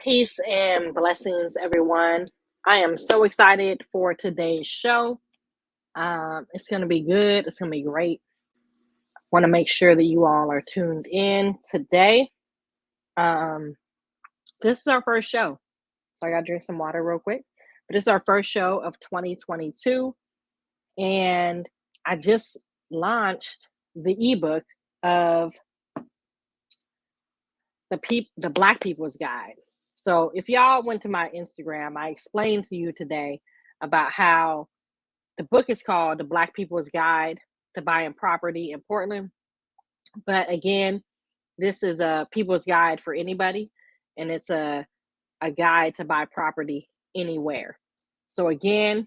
Peace and blessings, everyone. I am so excited for today's show. It's going to be good. It's going to be great. Want to make sure that you all are tuned in today. Um, this is our first show. So I got to drink some water real quick. But this is our first show of 2022. And I just launched the ebook of the Black People's Guide. So if y'all went to my Instagram, I explained to you today about how the book is called The Black People's Guide to Buying Property in Portland. But again, this is a people's guide for anybody, and it's a guide to buy property anywhere. So again,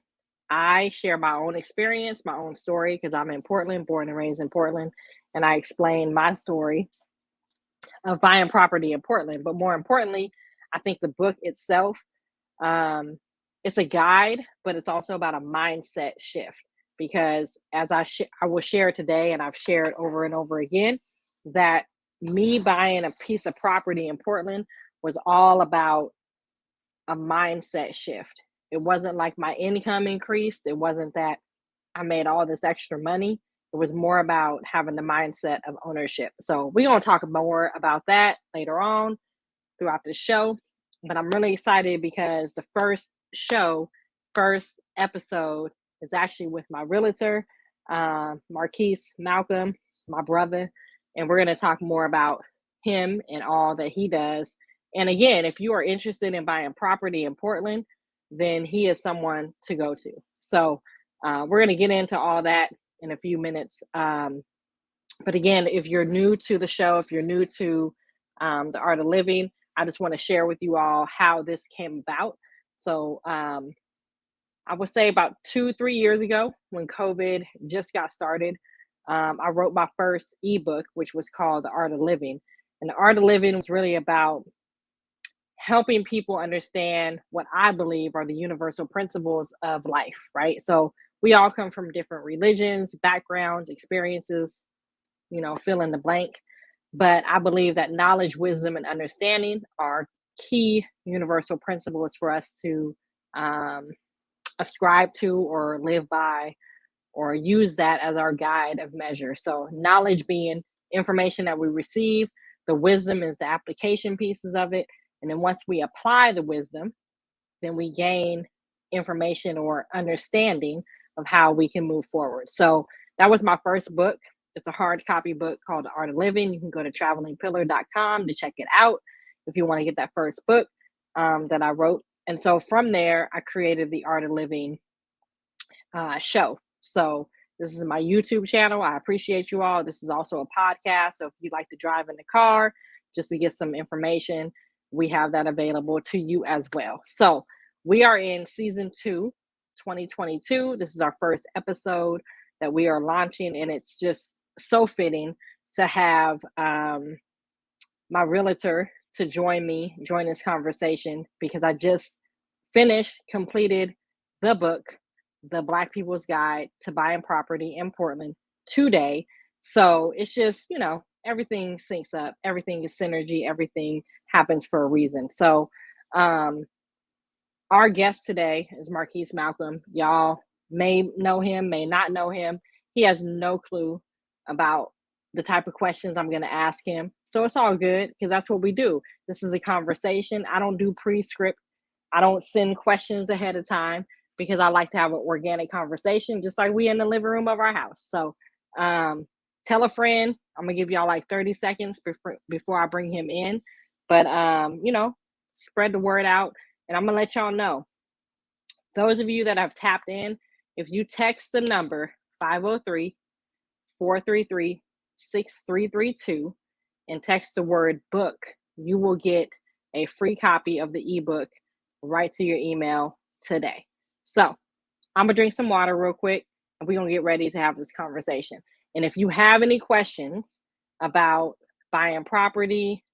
I share my own experience, my own story, because I'm in Portland, born and raised in Portland, and I explain my story of buying property in Portland. But more importantly, I think the book itself, it's a guide, but it's also about a mindset shift. Because as I will share today, and I've shared over and over again, that me buying a piece of property in Portland was all about a mindset shift. It wasn't like my income increased. It wasn't that I made all this extra money. It was more about having the mindset of ownership. So we're going to talk more about that later on throughout the show. But I'm really excited because the first episode is actually with my realtor, Marquis, Malcom, my brother. And we're going to talk more about him and all that he does. And again, if you are interested in buying property in Portland, then he is someone to go to. So we're going to get into all that in a few minutes. But again, if you're new to the show, if you're new to the Art of Living, I just want to share with you all how this came about. So I would say about 2-3 years ago, when COVID just got started, I wrote my first ebook, which was called The Art of Living. And The Art of Living was really about helping people understand what I believe are the universal principles of life, right? So we all come from different religions, backgrounds, experiences, fill in the blank. But I believe that knowledge, wisdom, and understanding are key universal principles for us to ascribe to or live by or use that as our guide of measure. So knowledge being information that we receive, the wisdom is the application pieces of it. And then once we apply the wisdom, then we gain information or understanding of how we can move forward. So that was my first book. It's a hard copy book called The Art of Living. You can go to travelingpillar.com to check it out if you want to get that first book that I wrote. And so from there, I created the Art of Living show. So this is my YouTube channel. I appreciate you all. This is also a podcast. So if you like to drive in the car just to get some information, we have that available to you as well. So we are in season 2, 2022. This is our first episode that we are launching, and it's just so fitting to have my realtor to join this conversation, because I just completed the book, The Black People's Guide to Buying Property in Portland, today. So it's just, everything syncs up, everything is synergy, everything happens for a reason. So our guest today is Marquis Malcom. Y'all may know him, may not know him. He has no clue about the type of questions I'm going to ask him. So it's all good, because that's what we do. This is a conversation. I don't do pre-script. I don't send questions ahead of time, because I like to have an organic conversation, just like we in the living room of our house. So tell a friend. I'm going to give y'all like 30 seconds before I bring him in. But, spread the word out. And I'm going to let y'all know, those of you that have tapped in, if you text the number 503-433-6332 and text the word book, you will get a free copy of the ebook right to your email today. So I'm going to drink some water real quick, and we're going to get ready to have this conversation. And if you have any questions about buying property,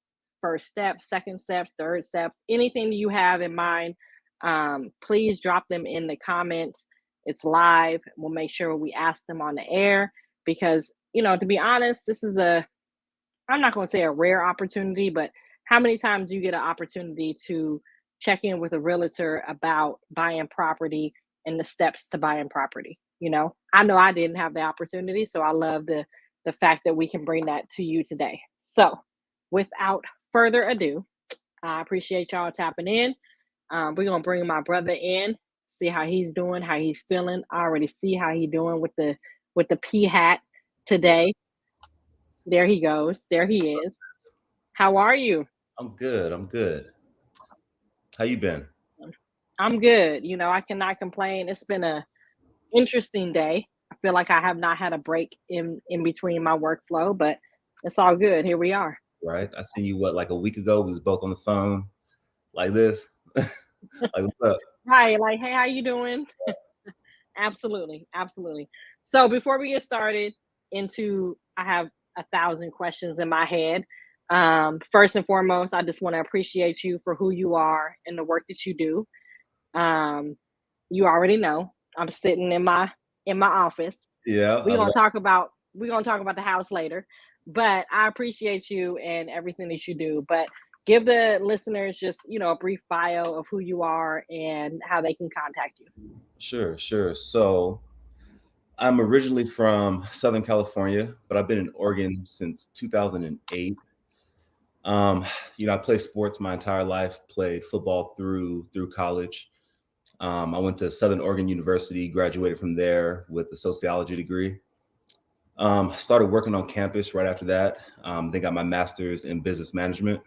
first steps, second steps, third steps, anything that you have in mind, please drop them in the comments. It's live. We'll make sure we ask them on the air, because, to be honest, this is I'm not going to say a rare opportunity, but how many times do you get an opportunity to check in with a realtor about buying property and the steps to buying property? I know I didn't have the opportunity, so I love the fact that we can bring that to you today. So, without further ado, I appreciate y'all tapping in. We're gonna bring my brother in, see how he's doing, how he's feeling. I already see how he's doing with the P hat today. There he goes. There he is. How are you? I'm good. I'm good. How you been? I'm good. I cannot complain. It's been a interesting day. I feel like I have not had a break in between my workflow, but it's all good. Here we are. Right? I seen you like a week ago. We was both on the phone like this. Like, what's up? Right, like, hey, how you doing? Absolutely, absolutely. So before we get started I have 1,000 questions in my head. First and foremost, I just want to appreciate you for who you are and the work that you do. Um, you already know I'm sitting in my office. Yeah, We're gonna talk about the house later, but I appreciate you and everything that you do. But give the listeners just a brief bio of who you are and how they can contact you. sure. So I'm originally from Southern California, but I've been in Oregon since 2008. Um, I played sports my entire life, played football through college. I went to Southern Oregon University, graduated from there with a sociology degree. Started working on campus right after that. Then got my master's in business management.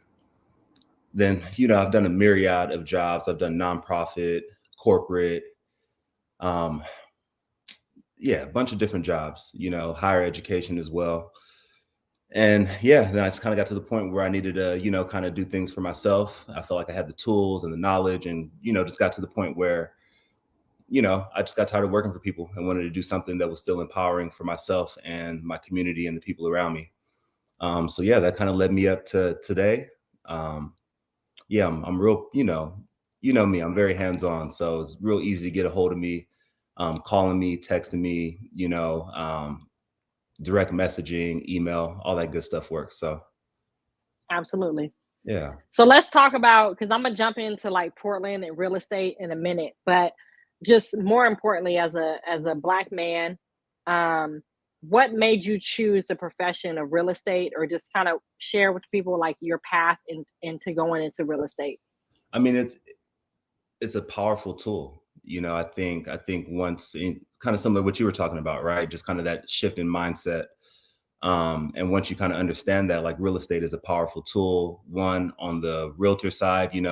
Then, I've done a myriad of jobs. I've done nonprofit, corporate, um, a bunch of different jobs, higher education as well. And then I just kind of got to the point where I needed to, kind of do things for myself. I felt like I had the tools and the knowledge and, just got to the point where, I just got tired of working for people and wanted to do something that was still empowering for myself and my community and the people around me. So that kind of led me up to today. I'm real, me, I'm very hands-on. So it's real easy to get a hold of me, calling me, texting me, direct messaging, email, all that good stuff works. So Absolutely. yeah. So let's talk about, because I'm gonna jump into like Portland and real estate in a minute, but just more importantly, as a black man, um, what made you choose the profession of real estate, or just kind of share with people like your path into going into real estate? I mean, it's a powerful tool. I think once kind of similar to what you were talking about, right? Just kind of that shift in mindset. And once you kind of understand that, like, real estate is a powerful tool, one on the realtor side, it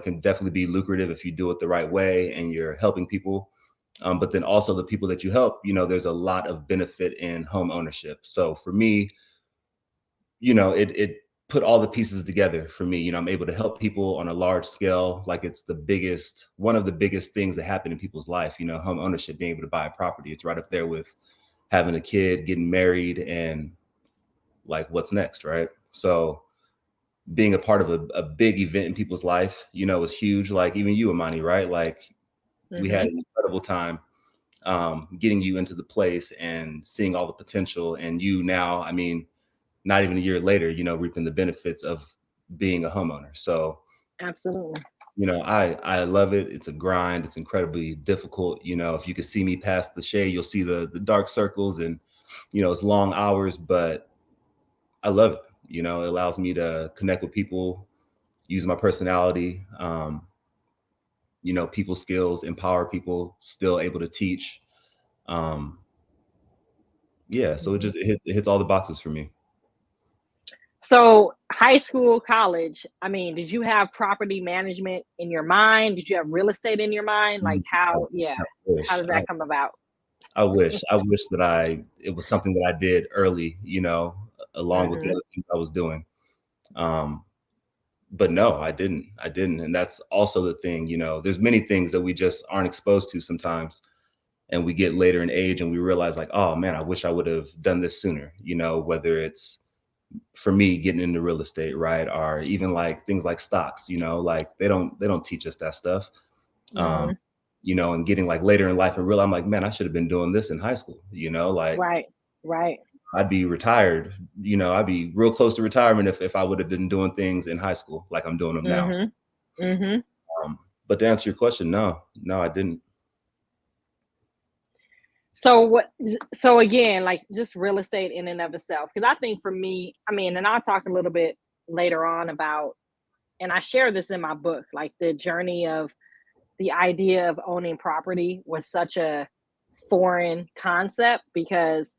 can definitely be lucrative if you do it the right way and you're helping people. But then also the people that you help, there's a lot of benefit in home ownership. So for me, it put all the pieces together for me. I'm able to help people on a large scale. Like, it's one of the biggest things that happen in people's life, home ownership, being able to buy a property. It's right up there with having a kid, getting married, and like, what's next, right? So being a part of a big event in people's life, is huge. Like, even you, Amani, right? Like, we had an incredible time getting you into the place and seeing all the potential. And you now, I mean, not even a year later, reaping the benefits of being a homeowner. So Absolutely. I love it. It's a grind. It's incredibly difficult. If you could see me past the shade, you'll see the dark circles and, it's long hours, but I love it. It allows me to connect with people, use my personality, people skills, empower people, still able to teach. So it hits all the boxes for me. So high school, college, I mean, did you have property management in your mind? Did you have real estate in your mind? Like, how, yeah, how did that come about? I wish that it was something that I did early, along with the other things I was doing. But no, I didn't. And that's also the thing, there's many things that we just aren't exposed to sometimes. And we get later in age and we realize, like, oh man, I wish I would have done this sooner, whether it's for me getting into real estate, right? Or even like things like stocks, like they don't teach us that stuff. And getting like later in life and real, I'm like, man, I should have been doing this in high school, like, Right. I'd be retired. I'd be real close to retirement if I would have been doing things in high school like I'm doing them now. But to answer your question, no, I didn't. So again, like just real estate in and of itself, because I think for me, and I'll talk a little bit later on about, and I share this in my book, like the journey of the idea of owning property was such a foreign concept because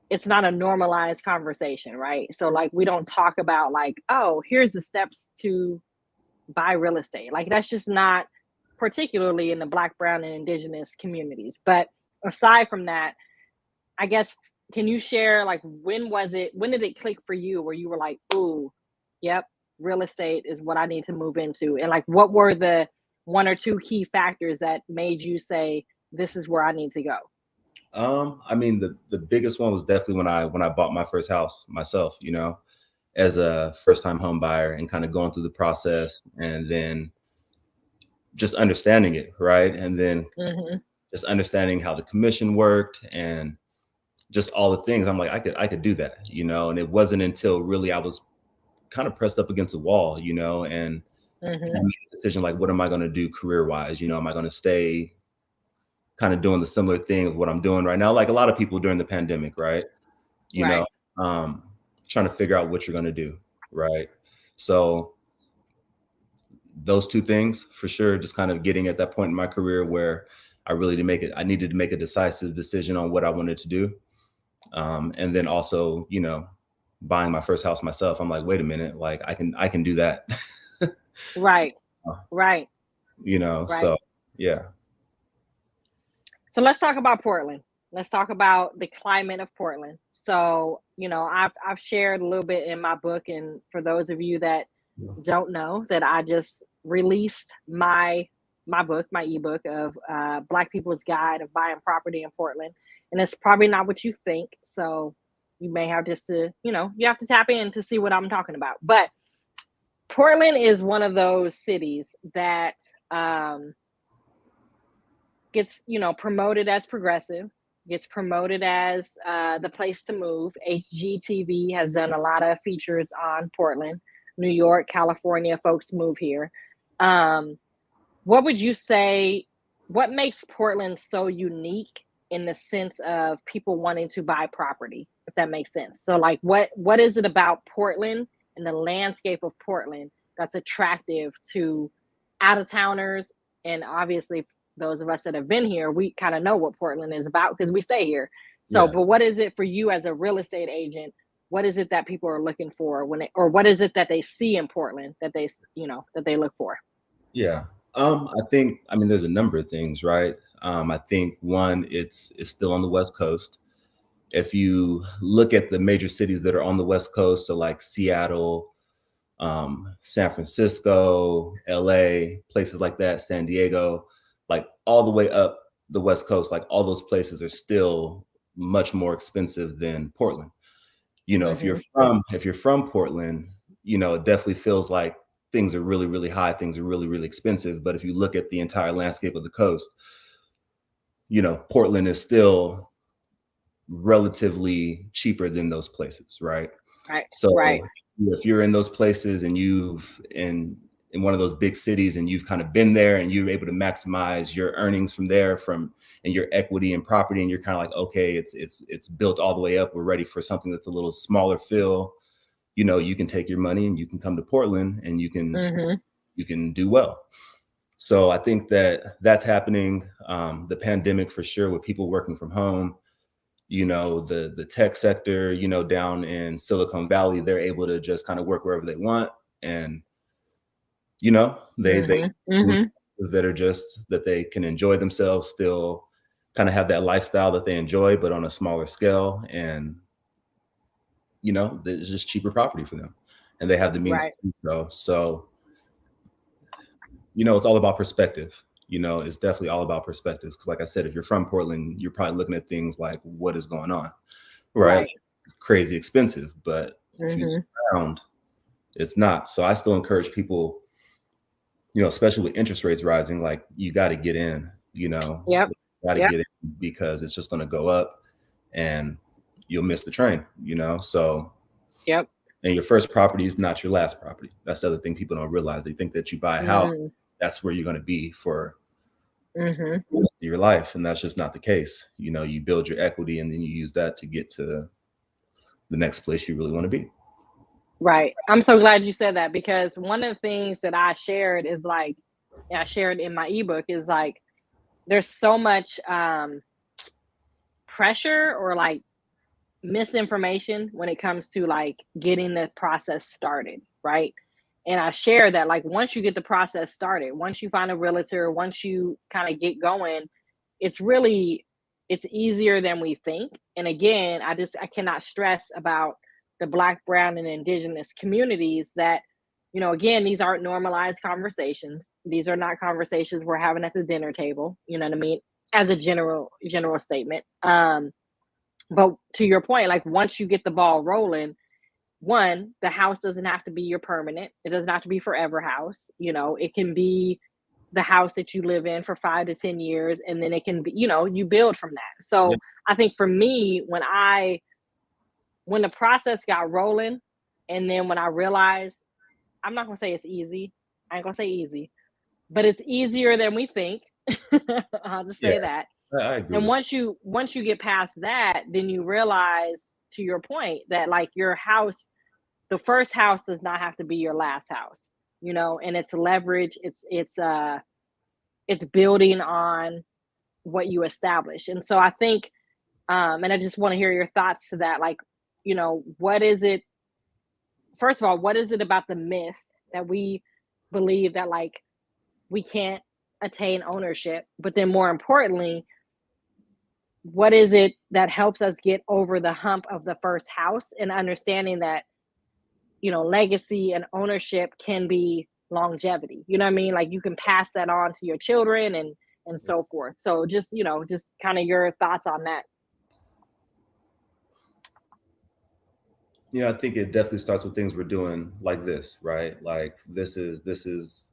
it's not a normalized conversation, right? So like we don't talk about like, oh, here's the steps to buy real estate. Like that's just not, particularly in the Black, Brown, and Indigenous communities. But aside from that, I guess, can you share like when did it click for you where you were like, ooh, yep, real estate is what I need to move into? And like what were the one or two key factors that made you say this is where I need to go? The biggest one was definitely when I bought my first house myself, as a first time home buyer, and kind of going through the process and then just understanding it, right? And then just understanding how the commission worked and just all the things. I'm like, I could do that, and it wasn't until really I was kind of pressed up against the wall, and I made a decision like, what am I going to do career wise? Am I going to stay kind of doing the similar thing of what I'm doing right now, like a lot of people during the pandemic, right? Trying to figure out what you're going to do, right? So those two things for sure, just kind of getting at that point in my career where I needed to make a decisive decision on what I wanted to do. And then also, buying my first house myself, I'm like, wait a minute, like I can do that. Right. So yeah. So let's talk about Portland. Let's talk about the climate of Portland. So, I've shared a little bit in my book, and for those of you that don't know, that I just released my book, my ebook of Black People's Guide of Buying Property in Portland. And it's probably not what you think. So you may have just to, you have to tap in to see what I'm talking about. But Portland is one of those cities that gets, promoted as progressive, gets promoted as the place to move. HGTV has done a lot of features on Portland. New York, California folks move here. What would you say, what makes Portland so unique in the sense of people wanting to buy property, if that makes sense? So like what is it about Portland and the landscape of Portland that's attractive to out-of-towners? And obviously those of us that have been here, we kind of know what Portland is about because we stay here. So, But what is it for you as a real estate agent? What is it that people are looking for or what is it that they see in Portland that they, that they look for? Yeah. I think, there's a number of things, right? I think one, it's still on the West Coast. If you look at the major cities that are on the West Coast, so like Seattle, San Francisco, LA, places like that, San Diego, like all the way up the West Coast, like all those places are still much more expensive than Portland. If you're from Portland, it definitely feels like things are really, really high. Things are really, really expensive. But if you look at the entire landscape of the coast, Portland is still relatively cheaper than those places, right? So if you're in those places and you've in one of those big cities and you've kind of been there and you're able to maximize your earnings from there, and your equity and property, and you're kind of like, okay, it's built all the way up. We're ready for something that's a little smaller feel. You can take your money and you can come to Portland and you can do well. So I think that's happening. The pandemic for sure, with people working from home, the tech sector, down in Silicon Valley, they're able to just kind of work wherever they want. And, they that are just that they can enjoy themselves, still kind of have that lifestyle that they enjoy, but on a smaller scale. And, it's just cheaper property for them and they have the means to do so. So, it's all about perspective. It's definitely all about perspective. Because like I said, if you're from Portland, you're probably looking at things like, what is going on? Right. Crazy expensive, but if you look around, it's not. So I still encourage people, especially with interest rates rising, like you got to get in, got to get in because it's just going to go up. And, you'll miss the train, you know? So, Yep. and your first property is not your last property. That's the other thing people don't realize. They think that you buy a house, that's where you're going to be for your life. And that's just not the case. You know, you build your equity and then you use that to get to the next place you really want to be. Right. I'm so glad you said that, because one of the things that I shared is like, I shared in my ebook, is like, there's so much pressure or like misinformation when it comes to like getting the process started, right? And I share that like once you get the process started, once you find a realtor, once you kind of get going, it's really, it's easier than we think. And again, I cannot stress about the Black, brown, and indigenous communities that, you know, again, these aren't normalized conversations. These are not conversations we're having at the dinner table, you know what I mean? As a general statement. But to your point, like once you get the ball rolling, one, the house doesn't have to be your permanent. It doesn't have to be forever house. You know, it can be the house that you live in for 5 to 10 years, and then it can be, you know, you build from that. So I think for me, when the process got rolling, and then when I realized, I'm not gonna say it's easy. I ain't gonna say easy, but it's easier than we think. I'll just say that. I agree. And once you get past that, then you realize, to your point, that like your house, the first house does not have to be your last house, you know, and it's leverage, it's building on what you establish. And so I think, and I just want to hear your thoughts to that. Like, you know, what is it, first of all, what is it about the myth that we believe that like we can't attain ownership? But then more importantly, what is it that helps us get over the hump of the first house, and understanding that, you know, legacy and ownership can be longevity, you know what I mean? Like you can pass that on to your children and so forth. So just, you know, just kind of your thoughts on that. Yeah, I think it definitely starts with things we're doing like this, right? Like this is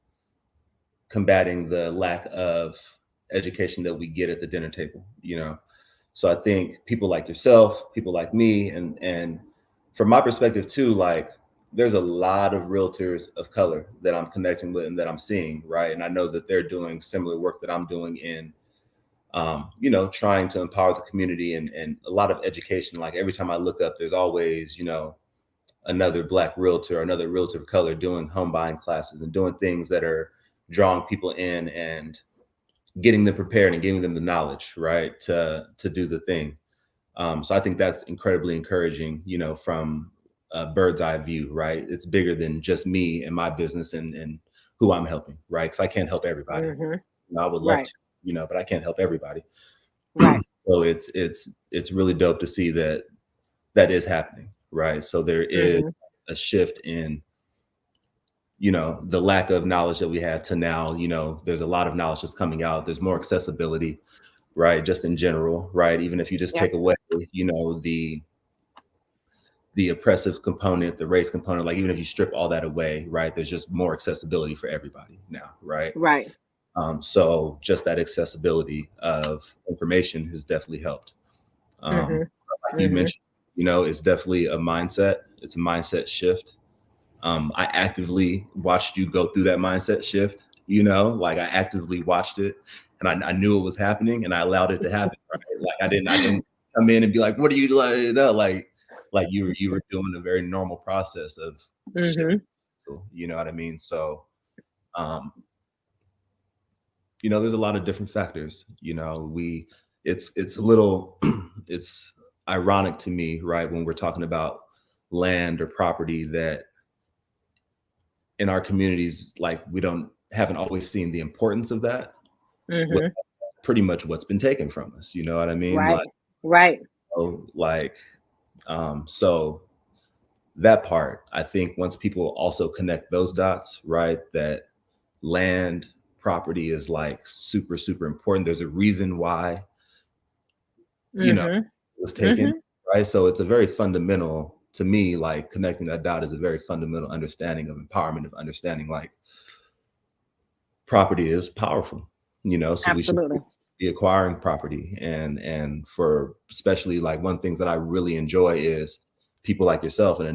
combating the lack of education that we get at the dinner table, you know. So I think people like yourself, people like me, and from my perspective too, like there's a lot of realtors of color that I'm connecting with and that I'm seeing, right? And I know that they're doing similar work that I'm doing in, you know, trying to empower the community and a lot of education. Like every time I look up, there's always, you know, another Black realtor, another realtor of color doing home buying classes and doing things that are drawing people in and getting them prepared and giving them the knowledge, right, to do the thing. So I think that's incredibly encouraging, you know, from a bird's eye view, right? It's bigger than just me and my business and who I'm helping, right? Because I can't help everybody. You know, I would love to, you know, but I can't help everybody. Right. So it's really dope to see that that is happening, right? So there is a shift in, you know, the lack of knowledge that we had to now, you know, there's a lot of knowledge that's coming out. There's more accessibility, right? Just in general, right? Even if you just take away, you know, the oppressive component, the race component, like even if you strip all that away, right? There's just more accessibility for everybody now, right? Right. So just that accessibility of information has definitely helped. Like you mentioned, you know, it's definitely a mindset. It's a mindset shift. I actively watched you go through that mindset shift, you know, like I actively watched it and I knew it was happening and I allowed it to happen. Right? Like I didn't come in and be like, what are you like you were doing a very normal process of shifting, you know what I mean? So, you know, there's a lot of different factors, you know, it's a little, it's ironic to me, right? When we're talking about land or property that in our communities, like we haven't always seen the importance of that. Pretty much what's been taken from us, you know what I mean? Right. Like, Right. like, so that part, I think once people also connect those dots, right, that land property is like super, super important. There's a reason why, you know, it was taken, right? So it's a very fundamental, to me, like connecting that dot is a very fundamental understanding of empowerment, of understanding like property is powerful, you know, so Absolutely. the acquiring property, and for especially like one things that I really enjoy is people like yourself and a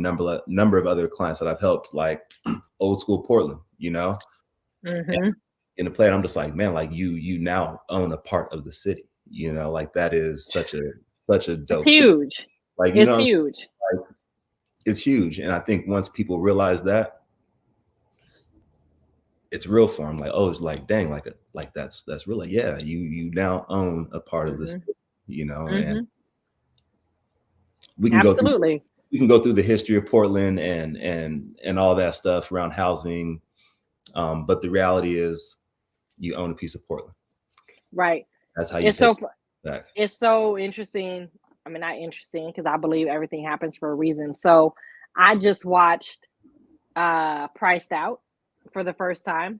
number of other clients that I've helped, like old school Portland, Mm-hmm. in the play. I'm just like, man, like you now own a part of the city, like that is such a It's dope thing. huge. Like, It's huge. like, it's huge. And I think once people realize that, it's real for them. Like, oh, it's like, dang, like that's really, yeah, you now own a part of this, Mm-hmm. and Mm-hmm. we can go through Absolutely. the history of Portland and all that stuff around housing. But the reality is you own a piece of Portland. Right. That's how you It's take so it back. it's so interesting. I mean, not interesting because I believe everything happens for a reason. So I just watched Priced Out for the first time.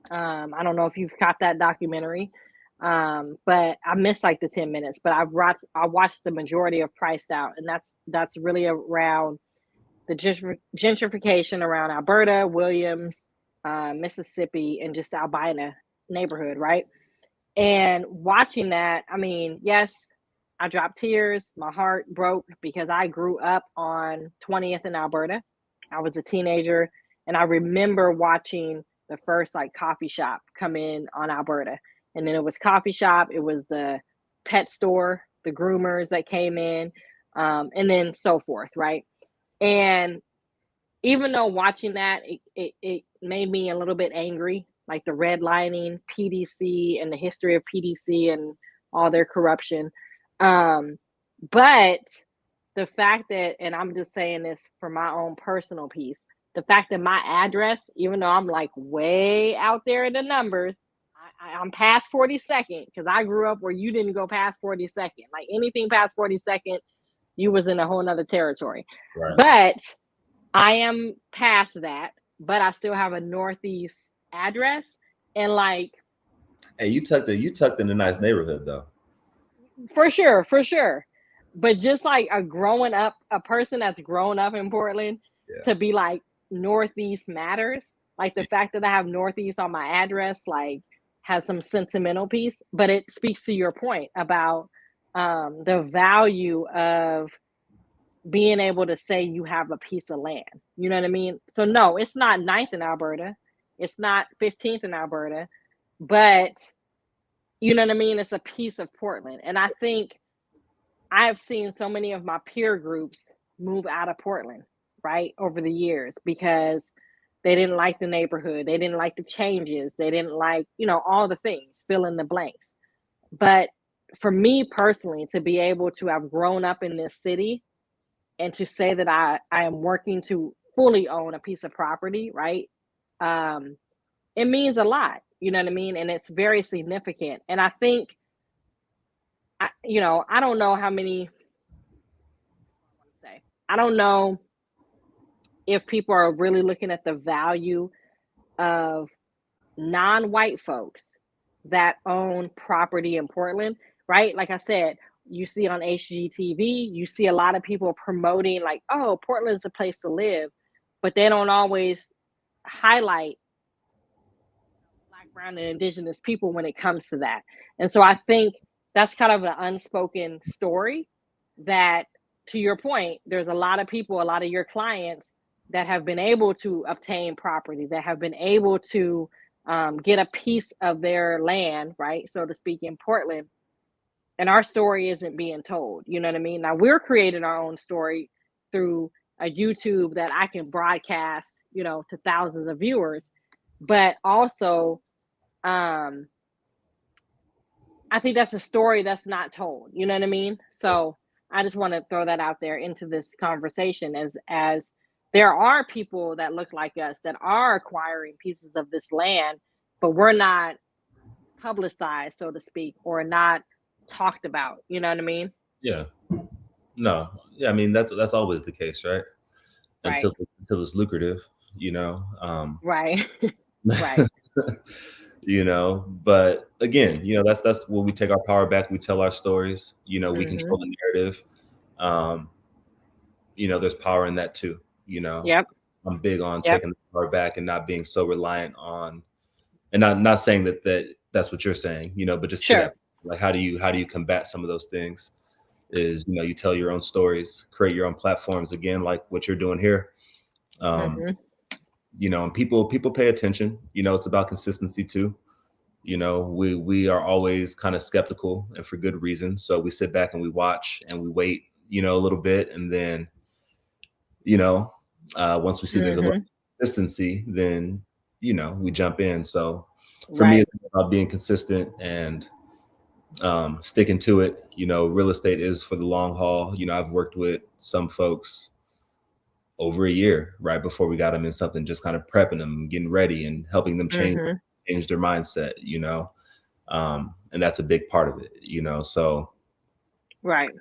I don't know if you've caught that documentary, but I missed like the 10 minutes. But I watched the majority of Priced Out, and that's really around the gentrification around Alberta, Williams, Mississippi, and just Albina neighborhood, right? And watching that, I mean, yes, I dropped tears. My heart broke because I grew up on 20th in Alberta. I was a teenager, and I remember watching the first like coffee shop come in on Alberta. And then it was coffee shop, it was the pet store, the groomers that came in, and then so forth, right? And even though watching that, it made me a little bit angry, like the redlining, PDC, and the history of PDC and all their corruption. Um, but the fact that, and I'm just saying this for my own personal piece, the fact that my address, even though I'm like way out there in the numbers, I'm past 42nd because I grew up where you didn't go past 42nd. Like anything past 42nd, you was in a whole nother territory. Right. But I am past that, but I still have a Northeast address. And like, Hey, you tucked in a nice neighborhood though. for sure, for sure. But just like a person that's grown up in Portland, to be like Northeast matters. Like the fact that I have Northeast on my address, like has some sentimental piece, but it speaks to your point about the value of being able to say you have a piece of land. You know what I mean? So no, it's not 9th in Alberta. It's not 15th in Alberta, but you know what I mean? It's a piece of Portland. And I think I have seen so many of my peer groups move out of Portland, right, over the years because they didn't like the neighborhood. They didn't like the changes. They didn't like, all the things, fill in the blanks. But for me personally, to be able to have grown up in this city and to say that I am working to fully own a piece of property, right? It means a lot, you know what I mean? And it's very significant. And I think, I don't know how many, I don't know if people are really looking at the value of non-white folks that own property in Portland, right? Like I said, you see on HGTV, you see a lot of people promoting like, oh, Portland's a place to live, but they don't always highlight Black, brown, and indigenous people when it comes to that. And so I think that's kind of an unspoken story that, to your point, there's a lot of people, a lot of your clients that have been able to obtain property, that have been able to get a piece of their land, right, so to speak, in Portland. And our story isn't being told. You know what I mean? Now we're creating our own story through a YouTube that I can broadcast, to thousands of viewers. But also, I think that's a story that's not told. You know what I mean? So I just want to throw that out there into this conversation as there are people that look like us that are acquiring pieces of this land, but we're not publicized, so to speak, or not talked about. You know what I mean? Yeah. No. Yeah. I mean, that's always the case, right? Right. Until it's lucrative, Right. Right. But again, that's where we take our power back. We tell our stories. We control the narrative. There's power in that too. Yep. I'm big on Yep. taking the power back and not being so reliant on, and not saying that that's what you're saying, but just to Sure. that, like, how do you combat some of those things? Is, you tell your own stories, create your own platforms, again, like what you're doing here. Mm-hmm. And people pay attention. It's about consistency too. We are always kind of skeptical, and for good reason. So we sit back and we watch and we wait, a little bit, and then, once we see there's a lot Mm-hmm. of consistency, then we jump in. So for me, Right. it's about being consistent and sticking to it. Real estate is for the long haul. I've worked with some folks over a year right before we got them in something, just kind of prepping them, getting ready, and helping them Mm-hmm. change their mindset. And that's a big part of it. So Right.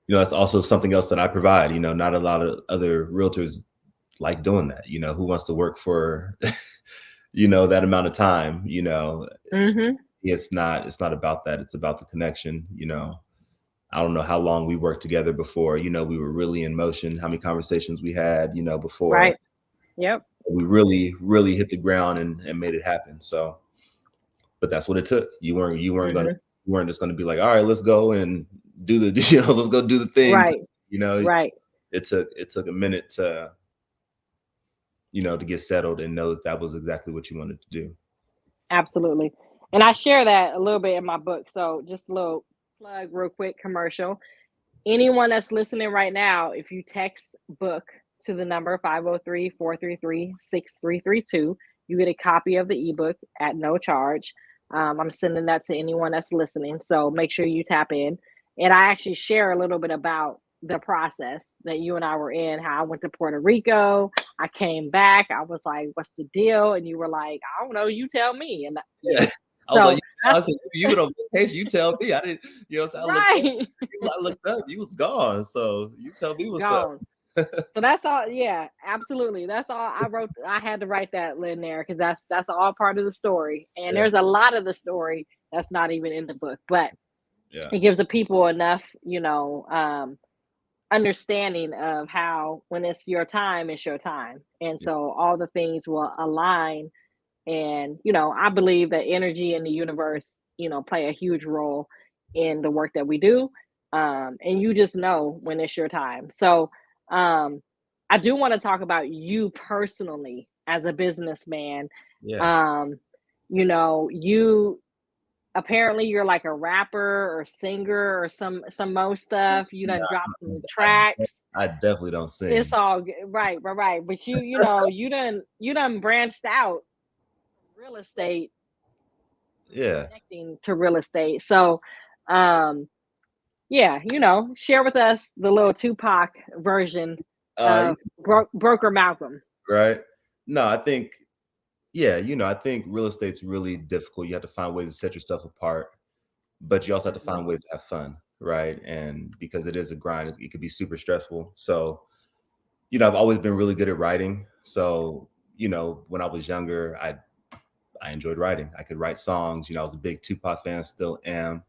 that's also something else that I provide. Not a lot of other realtors like doing that. Who wants to work for that amount of time? Mm-hmm. It's not about that. It's about the connection. I don't know how long we worked together before, we were really in motion, how many conversations we had, before Right. Yep. we really, really hit the ground and made it happen. So, but that's what it took. Mm-hmm. You weren't just gonna be like, all right, let's go and do the, let's go do the thing. Right. Right. It took a minute to, to get settled and know that that was exactly what you wanted to do. Absolutely. And I share that a little bit in my book. So just a little plug, real quick commercial. Anyone that's listening right now, if you text book to the number 503-433-6332, you get a copy of the ebook at no charge. I'm sending that to anyone that's listening. So make sure you tap in. And I actually share a little bit about the process that you and I were in, how I went to Puerto Rico. I came back. I was like, what's the deal? And you were like, I don't know. You tell me. And Yeah. I was like, so I that's said, you went on vacation, you tell me. I didn't, so right. I looked up, you was gone. So you tell me what's up. Gone. So that's all. Yeah, absolutely. That's all I wrote. I had to write that in there because that's all part of the story. And Yeah. there's a lot of the story that's not even in the book, but Yeah. it gives the people enough, understanding of how when it's your time, it's your time, and Yeah. so all the things will align. And I believe that energy in the universe, play a huge role in the work that we do. And you just know when it's your time. So um, I do want to talk about you personally as a businessman. Yeah. Um, you apparently you're like a rapper or singer or some more stuff. You done dropped some tracks. I definitely don't It's sing. all good. Right, right, right. But you done branched out from real estate, Yeah. connecting to real estate. So, um, yeah, share with us the little Tupac version Uh, of Broker Malcolm. right. No, I think, yeah, I think real estate's really difficult. You have to find ways to set yourself apart, but you also have to Mhm. find ways to have fun, right? And because it is a grind, it could be super stressful. So, I've always been really good at writing. So, when I was younger, I enjoyed writing. I could write songs. I was a big Tupac fan, still am.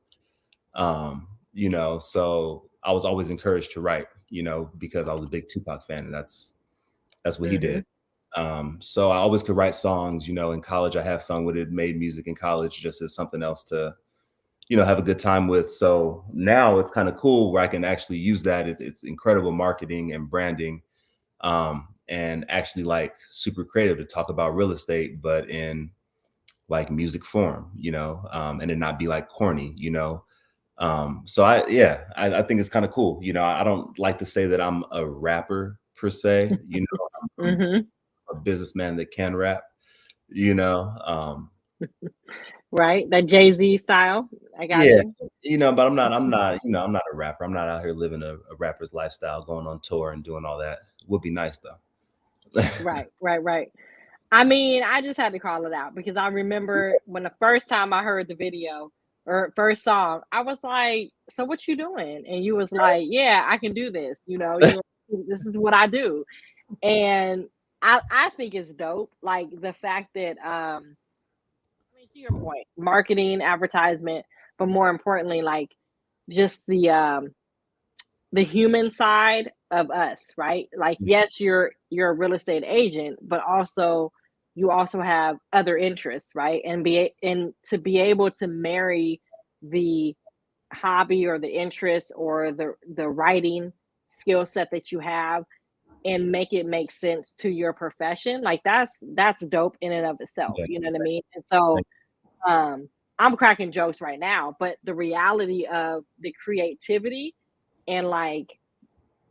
So I was always encouraged to write, because I was a big Tupac fan, and that's what he did. Mhm. So I always could write songs. In college, I had fun with it. Made music in college just as something else to, have a good time with. So now it's kind of cool where I can actually use that. It's incredible marketing and branding, and actually like super creative to talk about real estate, but in like music form, and it not be like corny. So I think it's kind of cool. I don't like to say that I'm a rapper per se. I'm Mhm. a businessman that can rap. You know, um, Right, that Jay-Z style. I got yeah, you. but I'm not a rapper. I'm not out here living a rapper's lifestyle, going on tour and doing all that. Would be nice though. Right, right, right. I mean, I just had to call it out because I remember when the first time I heard the video or first song, I was like, "So what you doing?" And you was like, "Yeah, I can do this." This is what I do, and I think it's dope. Like the fact that I mean, to your point, marketing, advertisement, but more importantly, like just the human side of us, right? Like, yes, you're a real estate agent, but also you also have other interests, right? And to be able to marry the hobby or the interest or the writing skill set that you have and make it make sense to your profession, like that's dope in and of itself. Yeah. You know what I mean? And so um I'm cracking jokes right now, but the reality of the creativity and like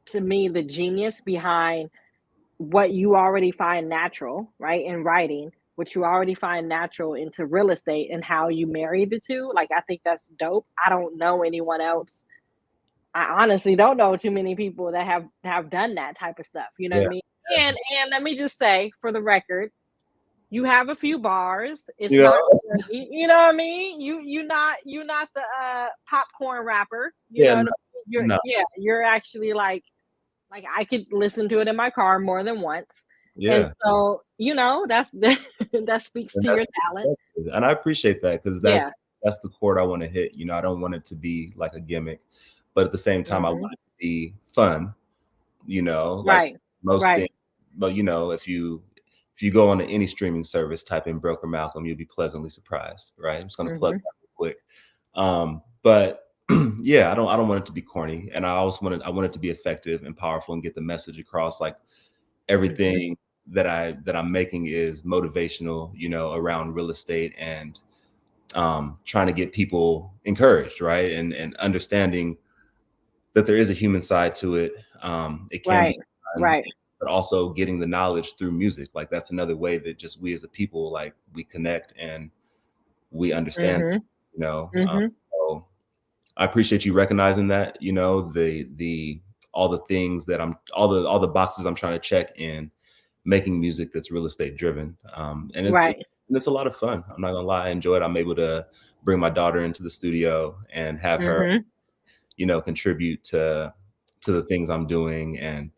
to me the genius behind what you already find natural, right, in writing, what you already find natural into real estate and how you marry the two, like I think that's dope. I don't know anyone else. I honestly don't know too many people that have done that type of stuff, you know what Yeah. I mean? And let me just say for the record, you have a few bars. It's You know, not dirty, you know what I mean? You're not the popcorn rapper, you yeah, know no, what I mean? You're no, yeah, you're actually like I could listen to it in my car more than once. And yeah. so, that's that speaks And to your talent. and I appreciate that because Yeah. that's the chord I want to hit. You know, I don't want it to be like a gimmick, but at the same time, I Mhm. want it to be fun. You know, like Right. most Right. things. But you know, if you go on to any streaming service, type in Broker Malcolm, you'll be pleasantly surprised, right? I'm just gonna plug Mhm. that real quick. But yeah, I don't want it to be corny, and I want it to be effective and powerful and get the message across. Like Mhm. everything that I'm making is motivational, you know, around real estate and trying to get people encouraged, right? And understanding that there is a human side to it. It can be Right. fun, Right. but also getting the knowledge through music. Like that's another way that just we as a people, like we connect and we understand, Mhm. you know. Mhm. So I appreciate you recognizing that, you know, the all the things that all the boxes I'm trying to check in making music that's real estate driven. Right. And it's a lot of fun. I'm not gonna lie, I enjoy it. I'm able to bring my daughter into the studio and have her, Mhm. you know, contribute to the things I'm doing, and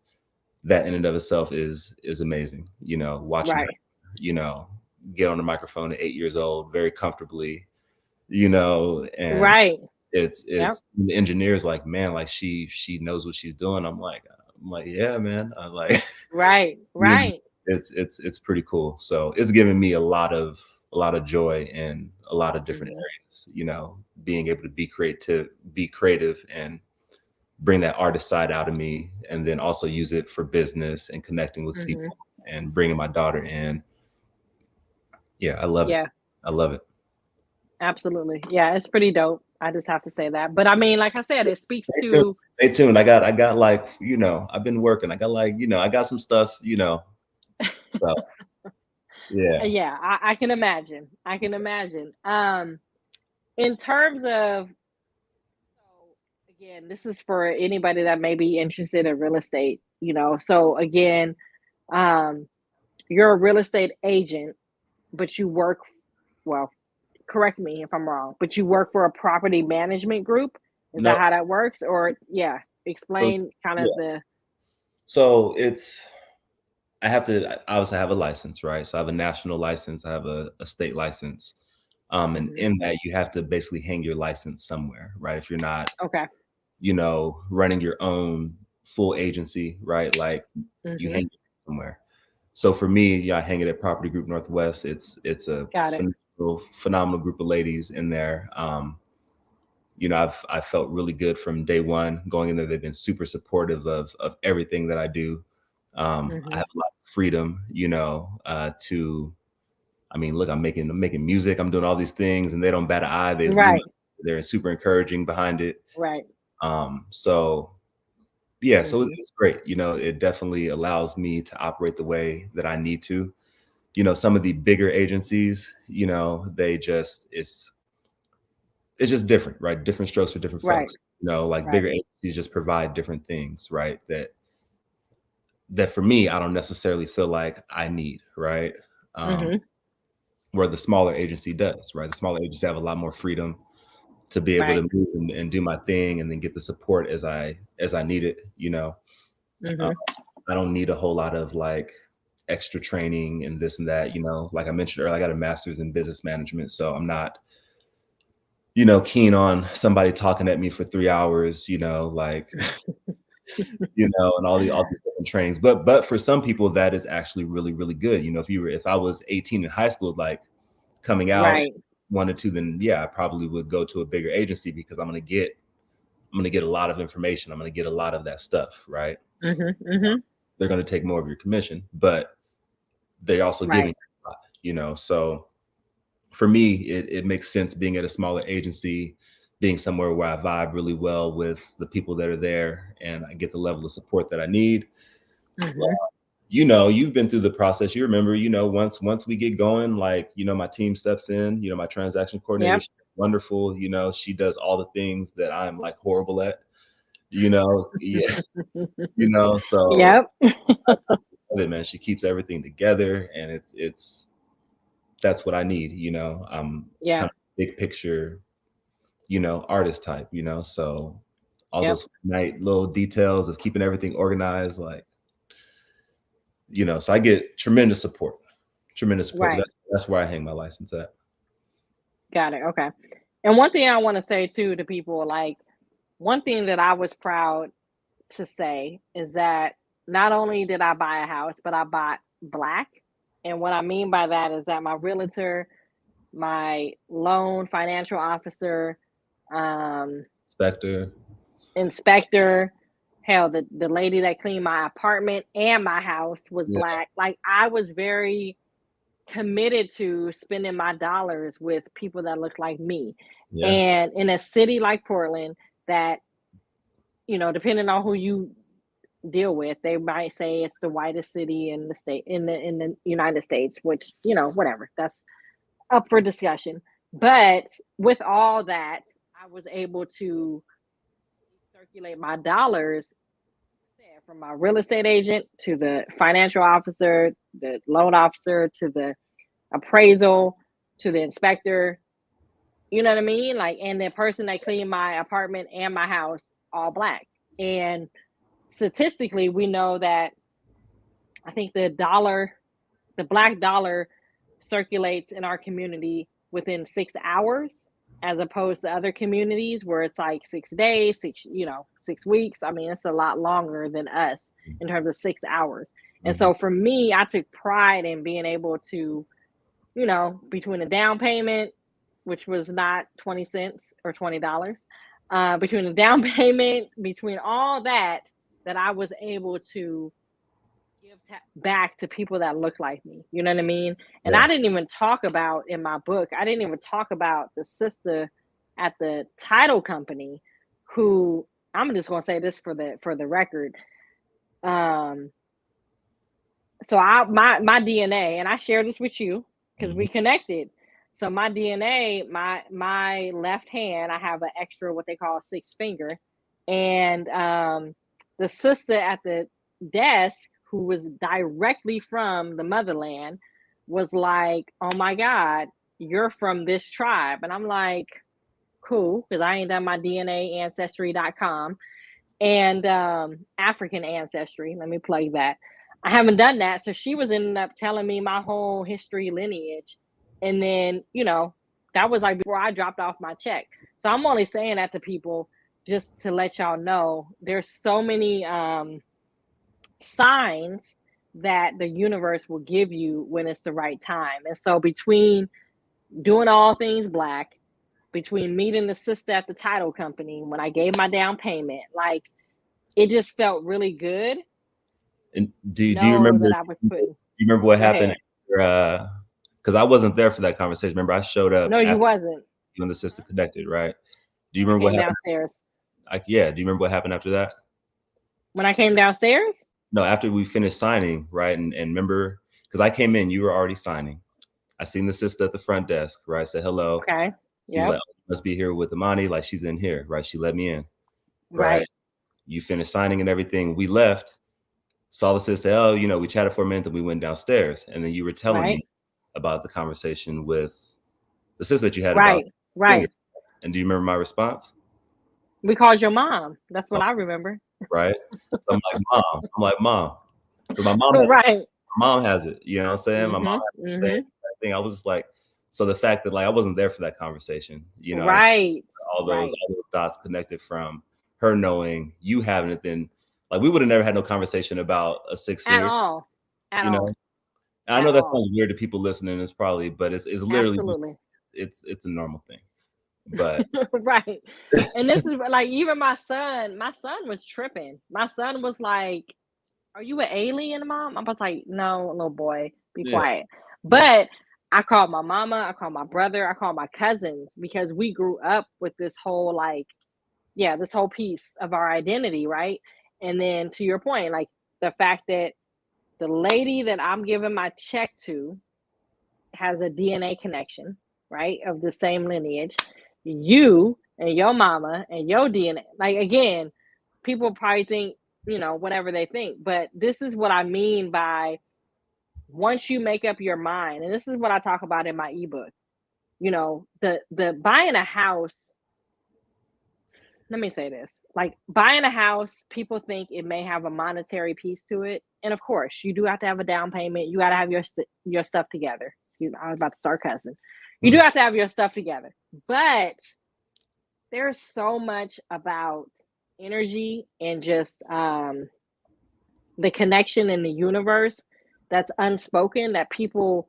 that in and of itself is amazing. You know, watching her, Right. you know, get on the microphone at 8 years old very comfortably, you know, and Right. Yep. it's the engineers like, man, like she knows what she's doing. I'm like, yeah, man. I'm like, Right. you know, Right. it's pretty cool. So it's given me a lot of joy in a lot of different Mhm. areas, you know, being able to be creative and bring that artist side out of me, and then also use it for business and connecting with Mhm. people and bringing my daughter in. Yeah, I love it. Yeah. I love it. Absolutely. Yeah, it's pretty dope. I just have to say that. But I mean, like I said, it speaks Stay tuned. to Stay tuned. I got like, you know, I've been working. I got like, you know, I got some stuff, you know. So yeah. yeah, I can imagine. I can imagine. In terms of so again, this is for anybody that may be interested in real estate, So again, um, you're a real estate agent, but you work well, correct me if I'm wrong, but you work for a property management group. Is that No, how that works? Or yeah, so it's, explain kind yeah. of the So it's I have to obviously have a license, right? So I have a national license, I have a state license. And Mhm. in that you have to basically hang your license somewhere, right? If you're not, Okay. you know, running your own full agency, right? Like you Mhm. hang it somewhere. So for me, yeah, I hang it at Property Group Northwest. It's a Got it. phenomenal group of ladies in there. You know, I felt really good from day one going in there. They've been super supportive of everything that I do. I Mhm. have a lot of freedom, you know, to I mean, look, I'm making music, I'm doing all these things, and they don't bat an eye. They, you know, Right. they're super encouraging behind it. Right. So yeah, so Mhm. it's great. You know, it definitely allows me to operate the way that I need to. You know, some of the bigger agencies, you know, it's just different, right? Different strokes for different Right. folks. You know, like Right. bigger agencies just provide different things, right? That for me, I don't necessarily feel like I need, right? Um, Mhm. where the smaller agency does, right? The smaller agency have a lot more freedom to be able Right. to move and do my thing and then get the support as I need it, you know. Um, Mhm. I don't need a whole lot of like extra training and this and that, you know. Like I mentioned earlier, I got a master's in business management, so I'm not, you know, keen on somebody talking at me for 3 hours, you know, like and all these different trainings. But for some people, that is actually really, really good. If I was 18 in high school, like coming out Right. wanted to, then yeah, I probably would go to a bigger agency because I'm gonna get a lot of information. I'm gonna get a lot of that stuff, right? They're gonna take more of your commission, but they're also giving you a lot, So for me, it makes sense being at a smaller agency, being somewhere where I vibe really well with the people that are there and I get the level of support that I need. You've been through the process. You remember, once we get going, like, my team steps in, my transaction coordinator, she's wonderful. She does all the things that I'm like horrible at, yeah, so Yep. I love it, man. She keeps everything together and that's what I need, I'm kind of big picture, artist type, so all those little details of keeping everything organized, like, so I get tremendous support. Right. That's where I hang my license at. Got it. Okay. And one thing I want to say too to people, like, one thing that I was proud to say is that not only did I buy a house, but I bought black. And what I mean by that is that my realtor, my loan financial officer, inspector, hell, the lady that cleaned my apartment and my house was black. Like, I was very committed to spending my dollars with people that look like me. And in a city like Portland that, depending on who you deal with, they might say it's the whitest city in the state, in the United States, which, whatever, that's up for discussion. But with all that, I was able to circulate my dollars from my real estate agent to the financial officer, the loan officer, to the appraisal, to the inspector. You know what I mean? Like, and the person that cleaned my apartment and my house, all black. And statistically, we know that I think the black dollar circulates in our community within 6 hours, as opposed to other communities where it's like 6 days, 6 weeks. I mean, it's a lot longer than us in terms of 6 hours. And so for me, I took pride in being able to, between the down payment, which was not 20 cents or $20, between the down payment, between all that I was able to give back to people that look like me. You know what I mean? And I didn't even talk about in my book, I didn't even talk about the sister at the title company who, I'm just going to say this for the record. So my DNA, and I share this with you because we connected. So my DNA, my left hand, I have an extra, what they call a 6 finger. And the sister at the desk, who was directly from the motherland, was like, "Oh my God, you're from this tribe." And I'm like, cool, because I ain't done my DNA ancestry.com and African ancestry. Let me plug that. I haven't done that. So she was ending up telling me my whole history lineage. And then, that was like before I dropped off my check. So I'm only saying that to people just to let y'all know there's so many signs that the universe will give you when it's the right time. And so between doing all things black, between meeting the sister at the title company, when I gave my down payment, like, it just felt really good. And do you remember that I was putting? Do you remember what happened? Because I wasn't there for that conversation. Remember, I showed up. No, you wasn't. You and the sister connected, right? Do you remember what happened downstairs? Do you remember what happened after that? When I came downstairs? No, after we finished signing, right? And remember, because I came in, you were already signing. I seen the sister at the front desk, right? Said hello. Okay. She was like, "Oh, you must be here with Imani." Like, she's in here, right? She let me in, right? You finished signing and everything. We left. Saw the sister say, "Oh, we chatted for a minute, then we went downstairs." And then you were telling me about the conversation with the sister that you had about right. And do you remember my response? We called your mom. That's what I remember. Right. So I'm like, mom. Because my mom has it. You know what I'm saying? My mom has the same thing. I was just like, so the fact that, like, I wasn't there for that conversation, all those dots connected from her knowing, you having it, then Like we would have never had no conversation about a six At figure, all. At you know. all. And I At know that all. sounds weird to people listening. It's probably, but it's literally Absolutely. it's a normal thing. But Right. And this is like even my son was tripping. My son was like, "Are you an alien, mom?" I was like, "No, little boy, be yeah, quiet." But I called my mama, I called my brother, I called my cousins because we grew up with this whole like, yeah, this whole piece of our identity, right? And then to your point, like the fact that the lady that I'm giving my check to has a DNA connection, right, of the same lineage. You and your mama and your DNA, like again, people probably think, whatever they think, but this is what I mean by once you make up your mind, and this is what I talk about in my ebook. The buying a house, let me say this, like buying a house, people think it may have a monetary piece to it, and of course you do have to have a down payment, you got to have your stuff together. Excuse me, I was about to start cussing. You do have to have your stuff together, but there's so much about energy and just the connection in the universe that's unspoken that people,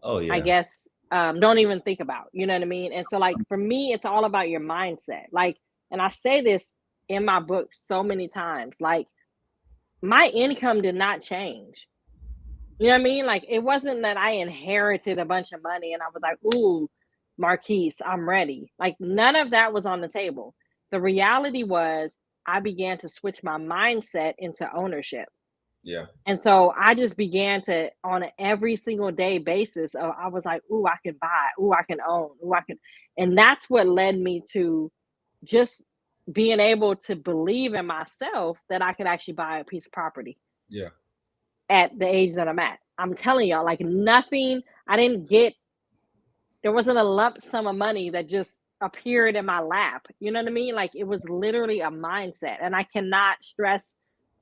oh I yeah, guess, don't even think about. You know what I mean? And so, like, for me, it's all about your mindset. Like, and I say this in my book so many times, like, my income did not change. You know what I mean? Like, it wasn't that I inherited a bunch of money and I was like, ooh, Marquis, I'm ready. Like, none of that was on the table. The reality was, I began to switch my mindset into ownership. yeah, And so I just began to, on an every single day basis, I was like, ooh, I can buy, ooh, I can own, ooh, I can. And that's what led me to just being able to believe in myself that I could actually buy a piece of property yeah, at the age that I'm at. I'm telling y'all, like nothing, I didn't get, there wasn't a lump sum of money that just appeared in my lap. You know what I mean? Like it was literally a mindset. And I cannot stress